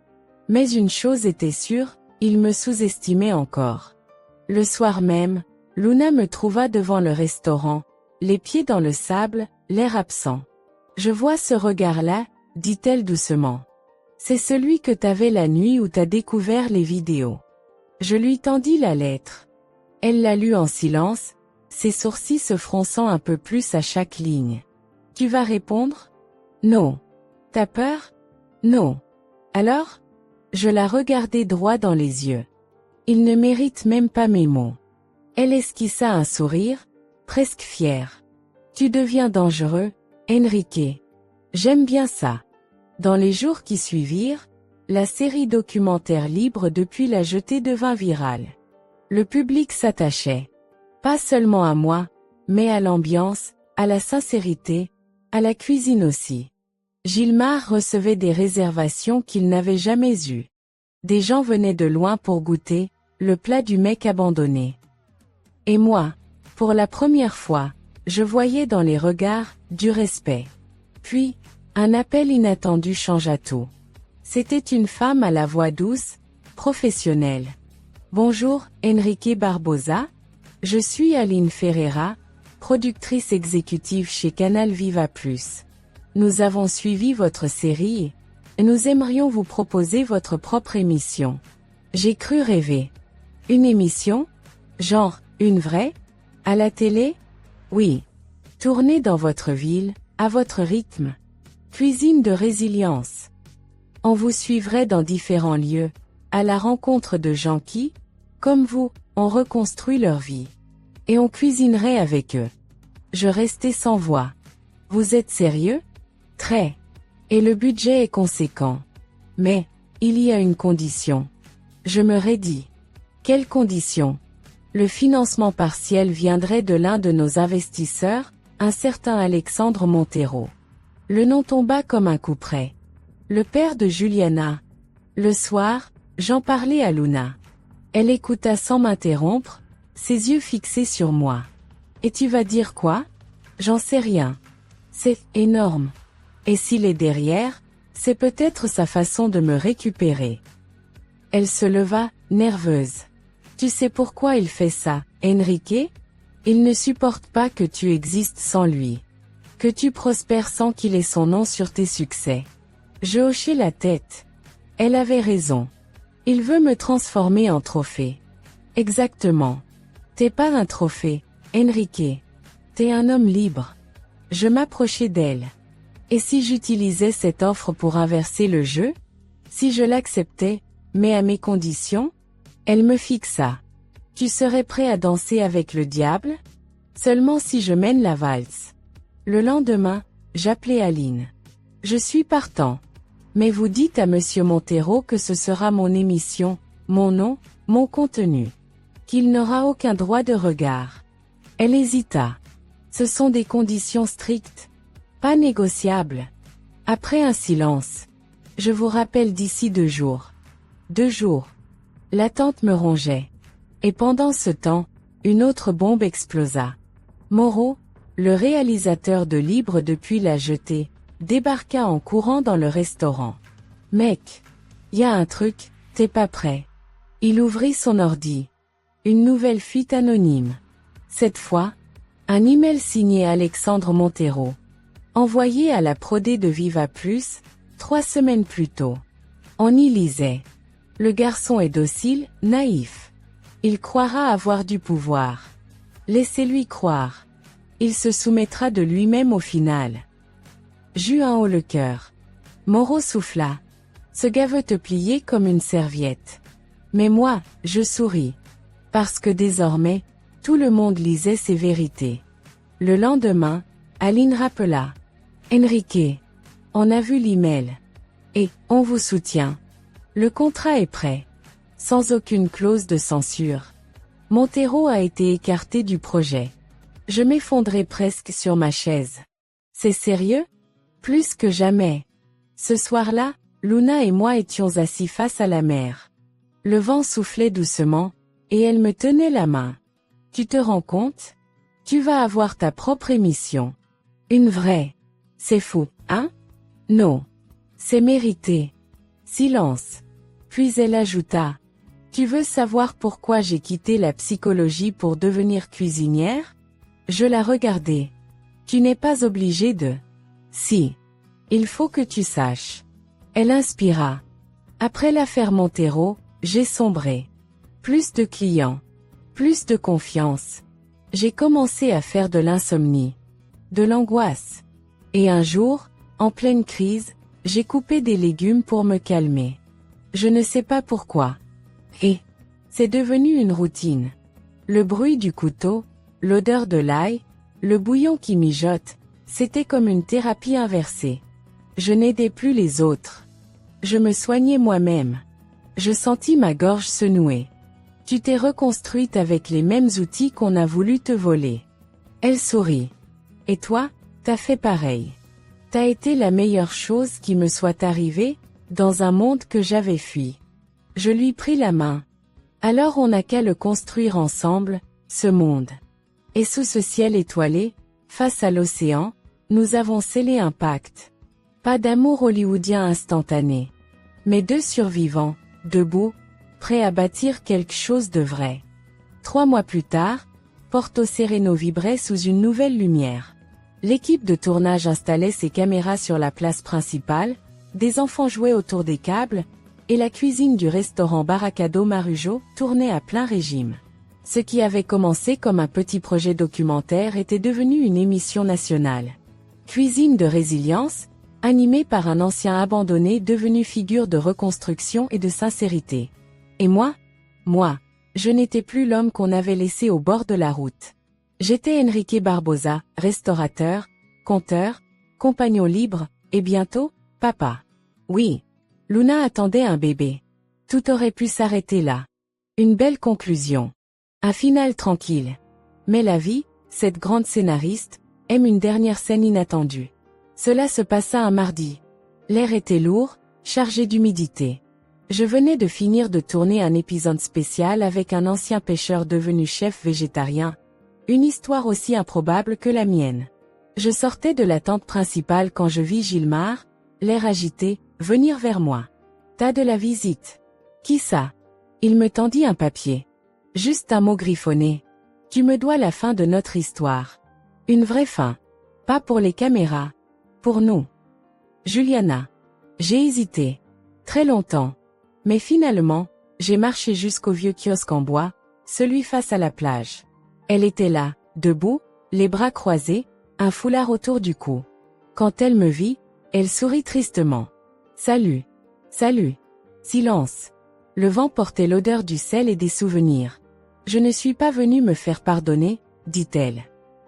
Mais une chose était sûre, il me sous-estimait encore. Le soir même, Luna me trouva devant le restaurant, les pieds dans le sable, l'air absent. Je vois ce regard-là, dit-elle doucement. C'est celui que t'avais la nuit où t'as découvert les vidéos. Je lui tendis la lettre. Elle la lut en silence, ses sourcils se fronçant un peu plus à chaque ligne. Tu vas répondre? Non. T'as peur? Non. Alors? Je la regardai droit dans les yeux. Il ne mérite même pas mes mots. Elle esquissa un sourire, presque fier. Tu deviens dangereux, Enrique. J'aime bien ça. Dans les jours qui suivirent, la série documentaire Libre depuis la jetée devint virale. Le public s'attachait. Pas seulement à moi, mais à l'ambiance, à la sincérité, à la cuisine aussi. Gilmar recevait des réservations qu'il n'avait jamais eues. Des gens venaient de loin pour goûter le plat du mec abandonné. Et moi, pour la première fois, je voyais dans les regards du respect. Puis, un appel inattendu changea tout. C'était une femme à la voix douce, professionnelle. Bonjour, Enrique Barbosa. Je suis Aline Ferreira, productrice exécutive chez Canal Viva Plus. Nous avons suivi votre série et nous aimerions vous proposer votre propre émission. J'ai cru rêver. Une émission? Genre, une vraie? À la télé? Oui. Tournée dans votre ville, à votre rythme. Cuisine de résilience. On vous suivrait dans différents lieux, à la rencontre de gens qui, comme vous, ont reconstruit leur vie. Et on cuisinerait avec eux. Je restais sans voix. Vous êtes sérieux? Très. Et le budget est conséquent. Mais, il y a une condition. Je me raidis. Quelle condition? Le financement partiel viendrait de l'un de nos investisseurs, un certain Alexandre Montero. Le nom tomba comme un coup près. Le père de Juliana. Le soir, J'en parlais à Luna. Elle écouta sans m'interrompre, ses yeux fixés sur moi. Et tu vas dire quoi? J'en sais rien. C'est énorme. Et s'il est derrière, c'est peut-être sa façon de me récupérer. Elle se leva, nerveuse. Tu sais pourquoi il fait ça, Enrique? Il ne supporte pas que tu existes sans lui. Que tu prospères sans qu'il ait son nom sur tes succès. Je hochai la tête. Elle avait raison. Il veut me transformer en trophée. Exactement. T'es pas un trophée, Enrique. T'es un homme libre. Je m'approchai d'elle. Et si j'utilisais cette offre pour inverser le jeu? Si je l'acceptais, mais à mes conditions? Elle me fixa. Tu serais prêt à danser avec le diable? Seulement si je mène la valse. Le lendemain, j'appelai Aline. Je suis partant. Mais vous dites à Monsieur Montero que ce sera mon émission, mon nom, mon contenu. Qu'il n'aura aucun droit de regard. Elle hésita. Ce sont des conditions strictes. Pas négociables. Après un silence. Je vous rappelle d'ici 2 jours. 2 jours. L'attente me rongeait. Et pendant ce temps, une autre bombe explosa. Moreau, le réalisateur de Libre depuis la jetée, débarqua en courant dans le restaurant. Mec, y a un truc, t'es pas prêt. Il ouvrit son ordi. Une nouvelle fuite anonyme. Cette fois, un email signé Alexandre Montero. Envoyé à la prodé de Viva Plus, 3 semaines plus tôt. On y lisait. Le garçon est docile, naïf. Il croira avoir du pouvoir. Laissez-lui croire. Il se soumettra de lui-même au final. J'eus un haut le cœur. Moreau souffla. Ce gars veut te plier comme une serviette. Mais moi, je souris. Parce que désormais, tout le monde lisait ses vérités. Le lendemain, Aline rappela. Enrique. On a vu l'email. Et, on vous soutient. Le contrat est prêt. Sans aucune clause de censure. Montero a été écarté du projet. Je m'effondrais presque sur ma chaise. C'est sérieux? Plus que jamais. Ce soir-là, Luna et moi étions assis face à la mer. Le vent soufflait doucement, et elle me tenait la main. Tu te rends compte? Tu vas avoir ta propre émission. Une vraie. C'est fou, hein? Non. C'est mérité. Silence. Puis elle ajouta. Tu veux savoir pourquoi j'ai quitté la psychologie pour devenir cuisinière? Je la regardai. Tu n'es pas obligé de. Si. Il faut que tu saches. Elle inspira. Après l'affaire Montero, j'ai sombré. Plus de clients. Plus de confiance. J'ai commencé à faire de l'insomnie. De l'angoisse. Et un jour, en pleine crise, j'ai coupé des légumes pour me calmer. Je ne sais pas pourquoi. Et c'est devenu une routine. Le bruit du couteau, l'odeur de l'ail, le bouillon qui mijote, c'était comme une thérapie inversée. Je n'aidais plus les autres. Je me soignais moi-même. Je sentis ma gorge se nouer. Tu t'es reconstruite avec les mêmes outils qu'on a voulu te voler. Elle sourit. Et toi, t'as fait pareil. T'as été la meilleure chose qui me soit arrivée, dans un monde que j'avais fui. Je lui pris la main. Alors on n'a qu'à le construire ensemble, ce monde. Et sous ce ciel étoilé, face à l'océan, nous avons scellé un pacte. Pas d'amour hollywoodien instantané. Mais 2 survivants, debout, prêts à bâtir quelque chose de vrai. 3 mois plus tard, Porto Sereno vibrait sous une nouvelle lumière. L'équipe de tournage installait ses caméras sur la place principale, des enfants jouaient autour des câbles, et la cuisine du restaurant Baracado Marujo tournait à plein régime. Ce qui avait commencé comme un petit projet documentaire était devenu une émission nationale. Cuisine de résilience, animée par un ancien abandonné devenu figure de reconstruction et de sincérité. Et moi, je n'étais plus l'homme qu'on avait laissé au bord de la route. J'étais Enrique Barbosa, restaurateur, conteur, compagnon libre, et bientôt, papa. Oui. Luna attendait un bébé. Tout aurait pu s'arrêter là. Une belle conclusion. Un final tranquille. Mais la vie, cette grande scénariste, aime une dernière scène inattendue. Cela se passa un mardi. L'air était lourd, chargé d'humidité. Je venais de finir de tourner un épisode spécial avec un ancien pêcheur devenu chef végétarien. Une histoire aussi improbable que la mienne. Je sortais de la tente principale quand je vis Gilmar, l'air agité, venir vers moi. T'as de la visite. Qui ça? Il me tendit un papier. Juste un mot griffonné. Tu me dois la fin de notre histoire. Une vraie fin. Pas pour les caméras. Pour nous. Juliana. J'ai hésité. Très longtemps. Mais finalement, j'ai marché jusqu'au vieux kiosque en bois, celui face à la plage. Elle était là, debout, les bras croisés, un foulard autour du cou. Quand elle me vit, elle sourit tristement. Salut. Salut. Silence. Le vent portait l'odeur du sel et des souvenirs. Je ne suis pas venue me faire pardonner, dit-elle.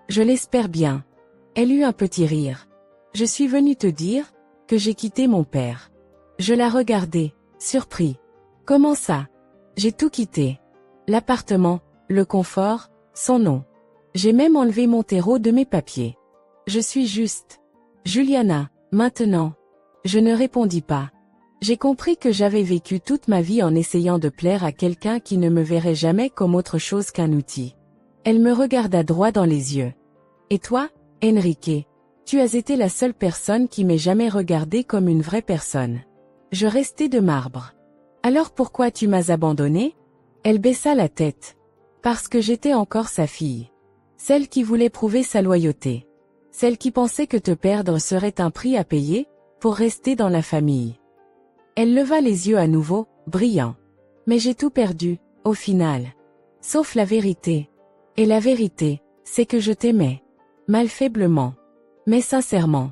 Je l'espère bien. Elle eut un petit rire. Je suis venue te dire que j'ai quitté mon père. Je la regardai, surpris. Comment ça? J'ai tout quitté. L'appartement, le confort, son nom. J'ai même enlevé mon terreau de mes papiers. Je suis juste. Juliana, maintenant. Je ne répondis pas. J'ai compris que j'avais vécu toute ma vie en essayant de plaire à quelqu'un qui ne me verrait jamais comme autre chose qu'un outil. Elle me regarda droit dans les yeux. Et toi, Enrique, tu as été la seule personne qui m'ait jamais regardé comme une vraie personne. Je restai de marbre. Alors pourquoi tu m'as abandonné? Elle baissa la tête. Parce que j'étais encore sa fille. Celle qui voulait prouver sa loyauté. Celle qui pensait que te perdre serait un prix à payer, pour rester dans la famille. Elle leva les yeux à nouveau, brillants. Mais j'ai tout perdu, au final. Sauf la vérité. Et la vérité, c'est que je t'aimais. Mal faiblement. Mais sincèrement.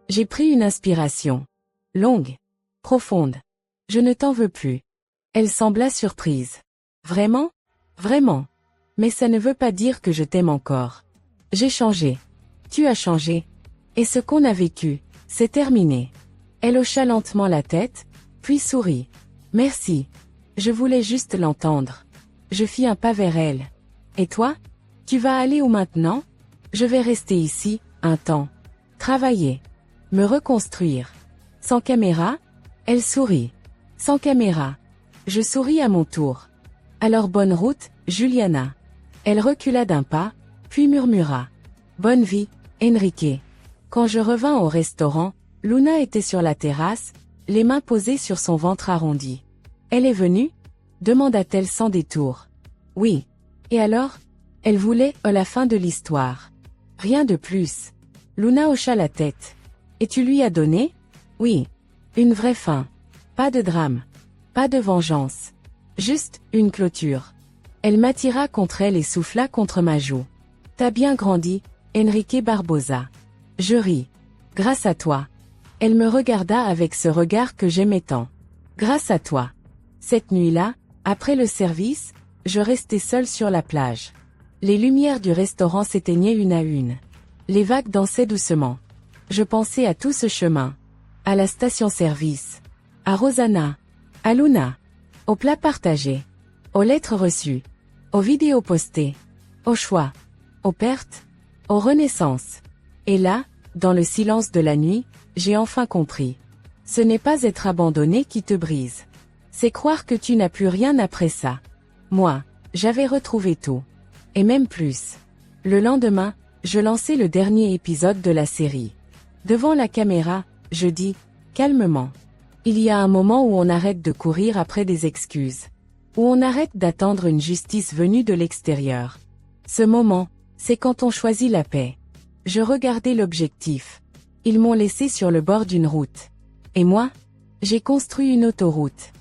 J'ai pris une inspiration. Longue. Profonde. Je ne t'en veux plus. Elle sembla surprise. Vraiment? Vraiment. Mais ça ne veut pas dire que je t'aime encore. J'ai changé. Tu as changé. Et ce qu'on a vécu, c'est terminé. Elle hocha lentement la tête, puis sourit. Merci. Je voulais juste l'entendre. Je fis un pas vers elle. Et toi? Tu vas aller où maintenant? Je vais rester ici, un temps. Travailler. Me reconstruire. Sans caméra? Elle sourit. Sans caméra. Je souris à mon tour. Alors bonne route, Juliana. Elle recula d'un pas, puis murmura. Bonne vie, Enrique. Quand je revins au restaurant, Luna était sur la terrasse, les mains posées sur son ventre arrondi. Elle est venue? Demanda-t-elle sans détour. Oui. Et alors? Elle voulait la fin de l'histoire. Rien de plus. Luna hocha la tête. Et tu lui as donné? Oui. Une vraie fin. Pas de drame. Pas de vengeance. Juste, une clôture. Elle m'attira contre elle et souffla contre ma joue. T'as bien grandi, Enrique Barbosa. Je ris. Grâce à toi. Elle me regarda avec ce regard que j'aimais tant. Grâce à toi. Cette nuit-là, après le service, je restais seule sur la plage. Les lumières du restaurant s'éteignaient une à une. Les vagues dansaient doucement. Je pensais à tout ce chemin. À la station-service. À Rosanna. À Luna. Aux plats partagés. Aux lettres reçues. Aux vidéos postées. Aux choix. Aux pertes. Aux renaissances. Et là, dans le silence de la nuit, j'ai enfin compris. Ce n'est pas être abandonné qui te brise. C'est croire que tu n'as plus rien après ça. Moi, j'avais retrouvé tout. Et même plus. Le lendemain, je lançai le dernier épisode de la série. Devant la caméra, je dis, calmement. Il y a un moment où on arrête de courir après des excuses. Où on arrête d'attendre une justice venue de l'extérieur. Ce moment, c'est quand on choisit la paix. Je regardais l'objectif. Ils m'ont laissé sur le bord d'une route. Et moi, j'ai construit une autoroute.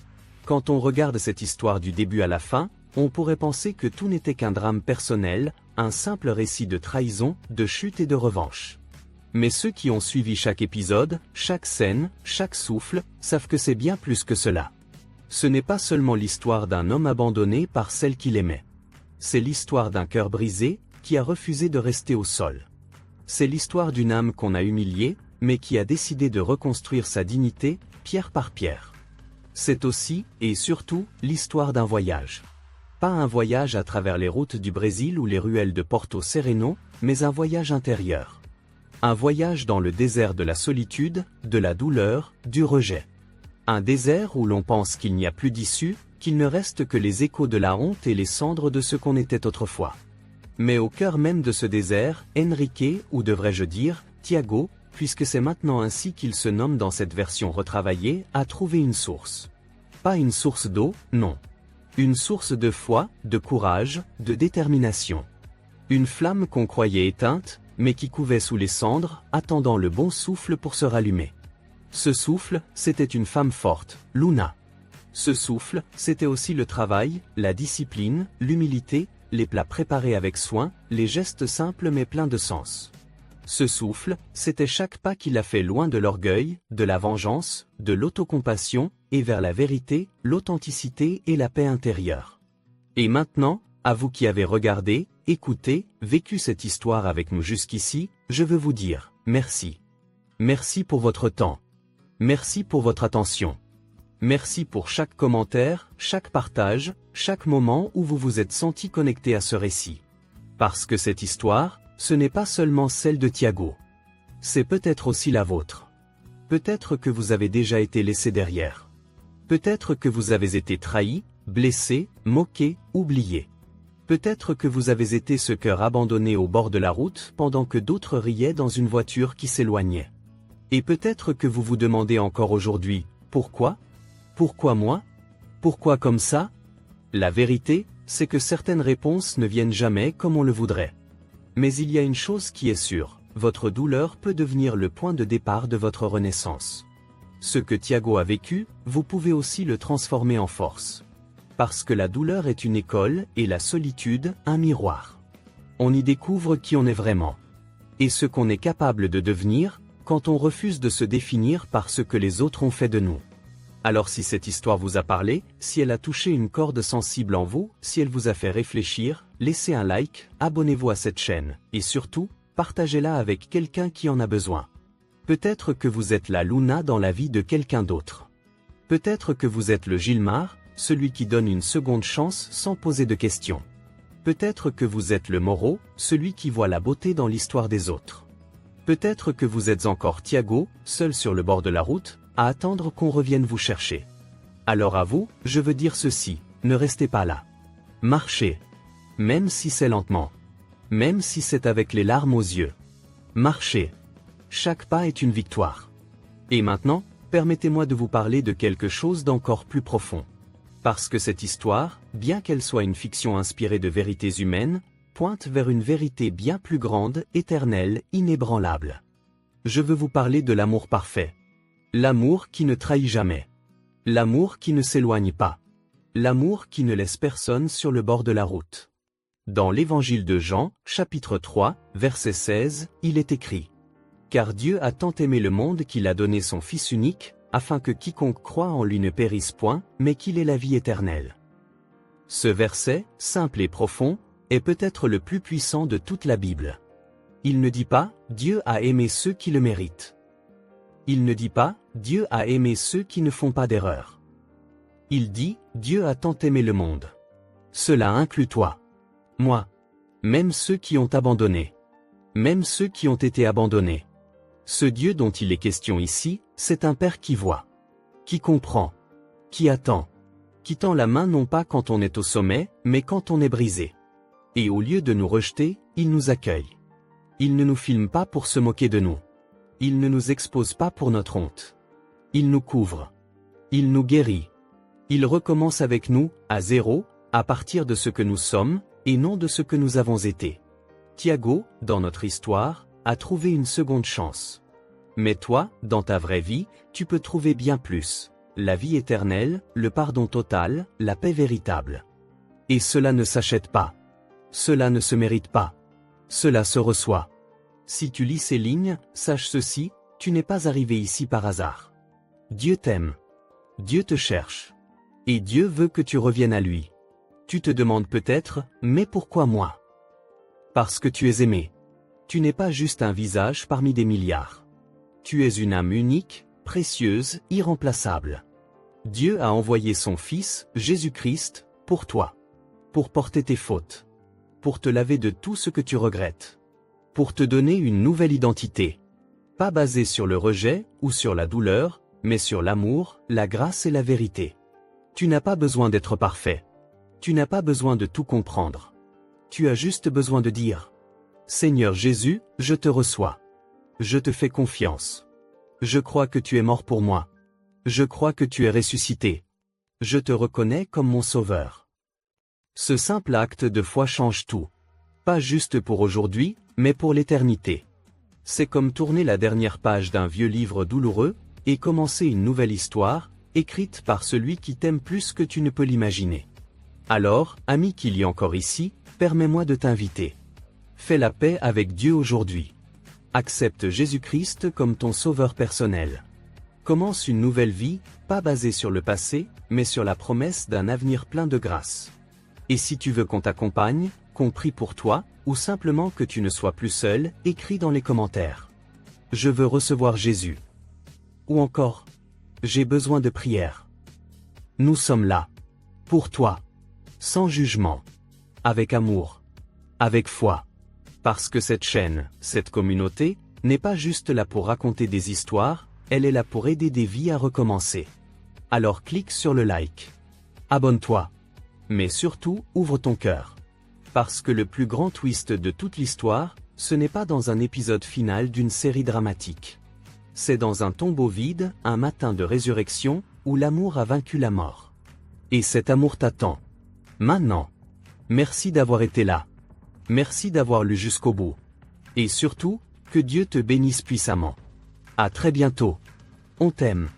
Quand on regarde cette histoire du début à la fin, on pourrait penser que tout n'était qu'un drame personnel, un simple récit de trahison, de chute et de revanche. Mais ceux qui ont suivi chaque épisode, chaque scène, chaque souffle, savent que c'est bien plus que cela. Ce n'est pas seulement l'histoire d'un homme abandonné par celle qu'il aimait. C'est l'histoire d'un cœur brisé, qui a refusé de rester au sol. C'est l'histoire d'une âme qu'on a humiliée, mais qui a décidé de reconstruire sa dignité, pierre par pierre. C'est aussi, et surtout, l'histoire d'un voyage. Pas un voyage à travers les routes du Brésil ou les ruelles de Porto Sereno, mais un voyage intérieur. Un voyage dans le désert de la solitude, de la douleur, du rejet. Un désert où l'on pense qu'il n'y a plus d'issue, qu'il ne reste que les échos de la honte et les cendres de ce qu'on était autrefois. Mais au cœur même de ce désert, Enrique, ou devrais-je dire, Tiago, puisque c'est maintenant ainsi qu'il se nomme dans cette version retravaillée, a trouvé une source. Pas une source d'eau, non. Une source de foi, de courage, de détermination. Une flamme qu'on croyait éteinte, mais qui couvait sous les cendres, attendant le bon souffle pour se rallumer. Ce souffle, c'était une femme forte, Luna. Ce souffle, c'était aussi le travail, la discipline, l'humilité, les plats préparés avec soin, les gestes simples mais pleins de sens. Ce souffle, c'était chaque pas qu'il a fait loin de l'orgueil, de la vengeance, de l'autocompassion, et vers la vérité, l'authenticité et la paix intérieure. Et maintenant, à vous qui avez regardé, écouté, vécu cette histoire avec nous jusqu'ici, je veux vous dire, merci. Merci pour votre temps. Merci pour votre attention. Merci pour chaque commentaire, chaque partage, chaque moment où vous vous êtes senti connecté à ce récit. Parce que cette histoire, ce n'est pas seulement celle de Tiago. C'est peut-être aussi la vôtre. Peut-être que vous avez déjà été laissé derrière. Peut-être que vous avez été trahi, blessé, moqué, oublié. Peut-être que vous avez été ce cœur abandonné au bord de la route pendant que d'autres riaient dans une voiture qui s'éloignait. Et peut-être que vous vous demandez encore aujourd'hui, pourquoi ? Pourquoi moi ? Pourquoi comme ça ? La vérité, c'est que certaines réponses ne viennent jamais comme on le voudrait. Mais il y a une chose qui est sûre, votre douleur peut devenir le point de départ de votre renaissance. Ce que Tiago a vécu, vous pouvez aussi le transformer en force. Parce que la douleur est une école et la solitude, un miroir. On y découvre qui on est vraiment. Et ce qu'on est capable de devenir, quand on refuse de se définir par ce que les autres ont fait de nous. Alors si cette histoire vous a parlé, si elle a touché une corde sensible en vous, si elle vous a fait réfléchir, laissez un like, abonnez-vous à cette chaîne, et surtout, partagez-la avec quelqu'un qui en a besoin. Peut-être que vous êtes la Luna dans la vie de quelqu'un d'autre. Peut-être que vous êtes le Gilmar, celui qui donne une seconde chance sans poser de questions. Peut-être que vous êtes le Moreau, celui qui voit la beauté dans l'histoire des autres. Peut-être que vous êtes encore Tiago, seul sur le bord de la route, à attendre qu'on revienne vous chercher. Alors à vous, je veux dire ceci, ne restez pas là. Marchez. Même si c'est lentement. Même si c'est avec les larmes aux yeux. Marchez. Chaque pas est une victoire. Et maintenant, permettez-moi de vous parler de quelque chose d'encore plus profond. Parce que cette histoire, bien qu'elle soit une fiction inspirée de vérités humaines, pointe vers une vérité bien plus grande, éternelle, inébranlable. Je veux vous parler de l'amour parfait. L'amour qui ne trahit jamais. L'amour qui ne s'éloigne pas. L'amour qui ne laisse personne sur le bord de la route. Dans l'Évangile de Jean, chapitre 3, verset 16, il est écrit : « Car Dieu a tant aimé le monde qu'il a donné son Fils unique, afin que quiconque croit en lui ne périsse point, mais qu'il ait la vie éternelle. » Ce verset, simple et profond, est peut-être le plus puissant de toute la Bible. Il ne dit pas « Dieu a aimé ceux qui le méritent ». Il ne dit pas « Dieu a aimé ceux qui ne font pas d'erreur ». Il dit « Dieu a tant aimé le monde ». Cela inclut toi. Moi. Même ceux qui ont abandonné. Même ceux qui ont été abandonnés. Ce Dieu dont il est question ici, c'est un Père qui voit. Qui comprend. Qui attend. Qui tend la main non pas quand on est au sommet, mais quand on est brisé. Et au lieu de nous rejeter, il nous accueille. Il ne nous filme pas pour se moquer de nous. Il ne nous expose pas pour notre honte. Il nous couvre. Il nous guérit. Il recommence avec nous, à zéro, à partir de ce que nous sommes, et non de ce que nous avons été. Tiago, dans notre histoire, a trouvé une seconde chance. Mais toi, dans ta vraie vie, tu peux trouver bien plus. La vie éternelle, le pardon total, la paix véritable. Et cela ne s'achète pas. Cela ne se mérite pas. Cela se reçoit. Si tu lis ces lignes, sache ceci, tu n'es pas arrivé ici par hasard. Dieu t'aime. Dieu te cherche. Et Dieu veut que tu reviennes à lui. Tu te demandes peut-être, mais pourquoi moi ? Parce que tu es aimé. Tu n'es pas juste un visage parmi des milliards. Tu es une âme unique, précieuse, irremplaçable. Dieu a envoyé son Fils, Jésus-Christ, pour toi. Pour porter tes fautes. Pour te laver de tout ce que tu regrettes. Pour te donner une nouvelle identité. Pas basée sur le rejet ou sur la douleur, mais sur l'amour, la grâce et la vérité. Tu n'as pas besoin d'être parfait. Tu n'as pas besoin de tout comprendre. Tu as juste besoin de dire « Seigneur Jésus, je te reçois. Je te fais confiance. Je crois que tu es mort pour moi. Je crois que tu es ressuscité. Je te reconnais comme mon sauveur. » Ce simple acte de foi change tout. Pas juste pour aujourd'hui, mais pour l'éternité. C'est comme tourner la dernière page d'un vieux livre douloureux, et commencer une nouvelle histoire, écrite par celui qui t'aime plus que tu ne peux l'imaginer. Alors, ami qu'il y a encore ici, permets-moi de t'inviter. Fais la paix avec Dieu aujourd'hui. Accepte Jésus-Christ comme ton sauveur personnel. Commence une nouvelle vie, pas basée sur le passé, mais sur la promesse d'un avenir plein de grâce. Et si tu veux qu'on t'accompagne, qu'on prie pour toi, ou simplement que tu ne sois plus seul, écris dans les commentaires. Je veux recevoir Jésus. Ou encore, j'ai besoin de prière. Nous sommes là. Pour toi. Sans jugement. Avec amour. Avec foi. Parce que cette chaîne, cette communauté, n'est pas juste là pour raconter des histoires, elle est là pour aider des vies à recommencer. Alors clique sur le like. Abonne-toi. Mais surtout, ouvre ton cœur. Parce que le plus grand twist de toute l'histoire, ce n'est pas dans un épisode final d'une série dramatique. C'est dans un tombeau vide, un matin de résurrection, où l'amour a vaincu la mort. Et cet amour t'attend. Maintenant. Merci d'avoir été là. Merci d'avoir lu jusqu'au bout. Et surtout, que Dieu te bénisse puissamment. À très bientôt. On t'aime.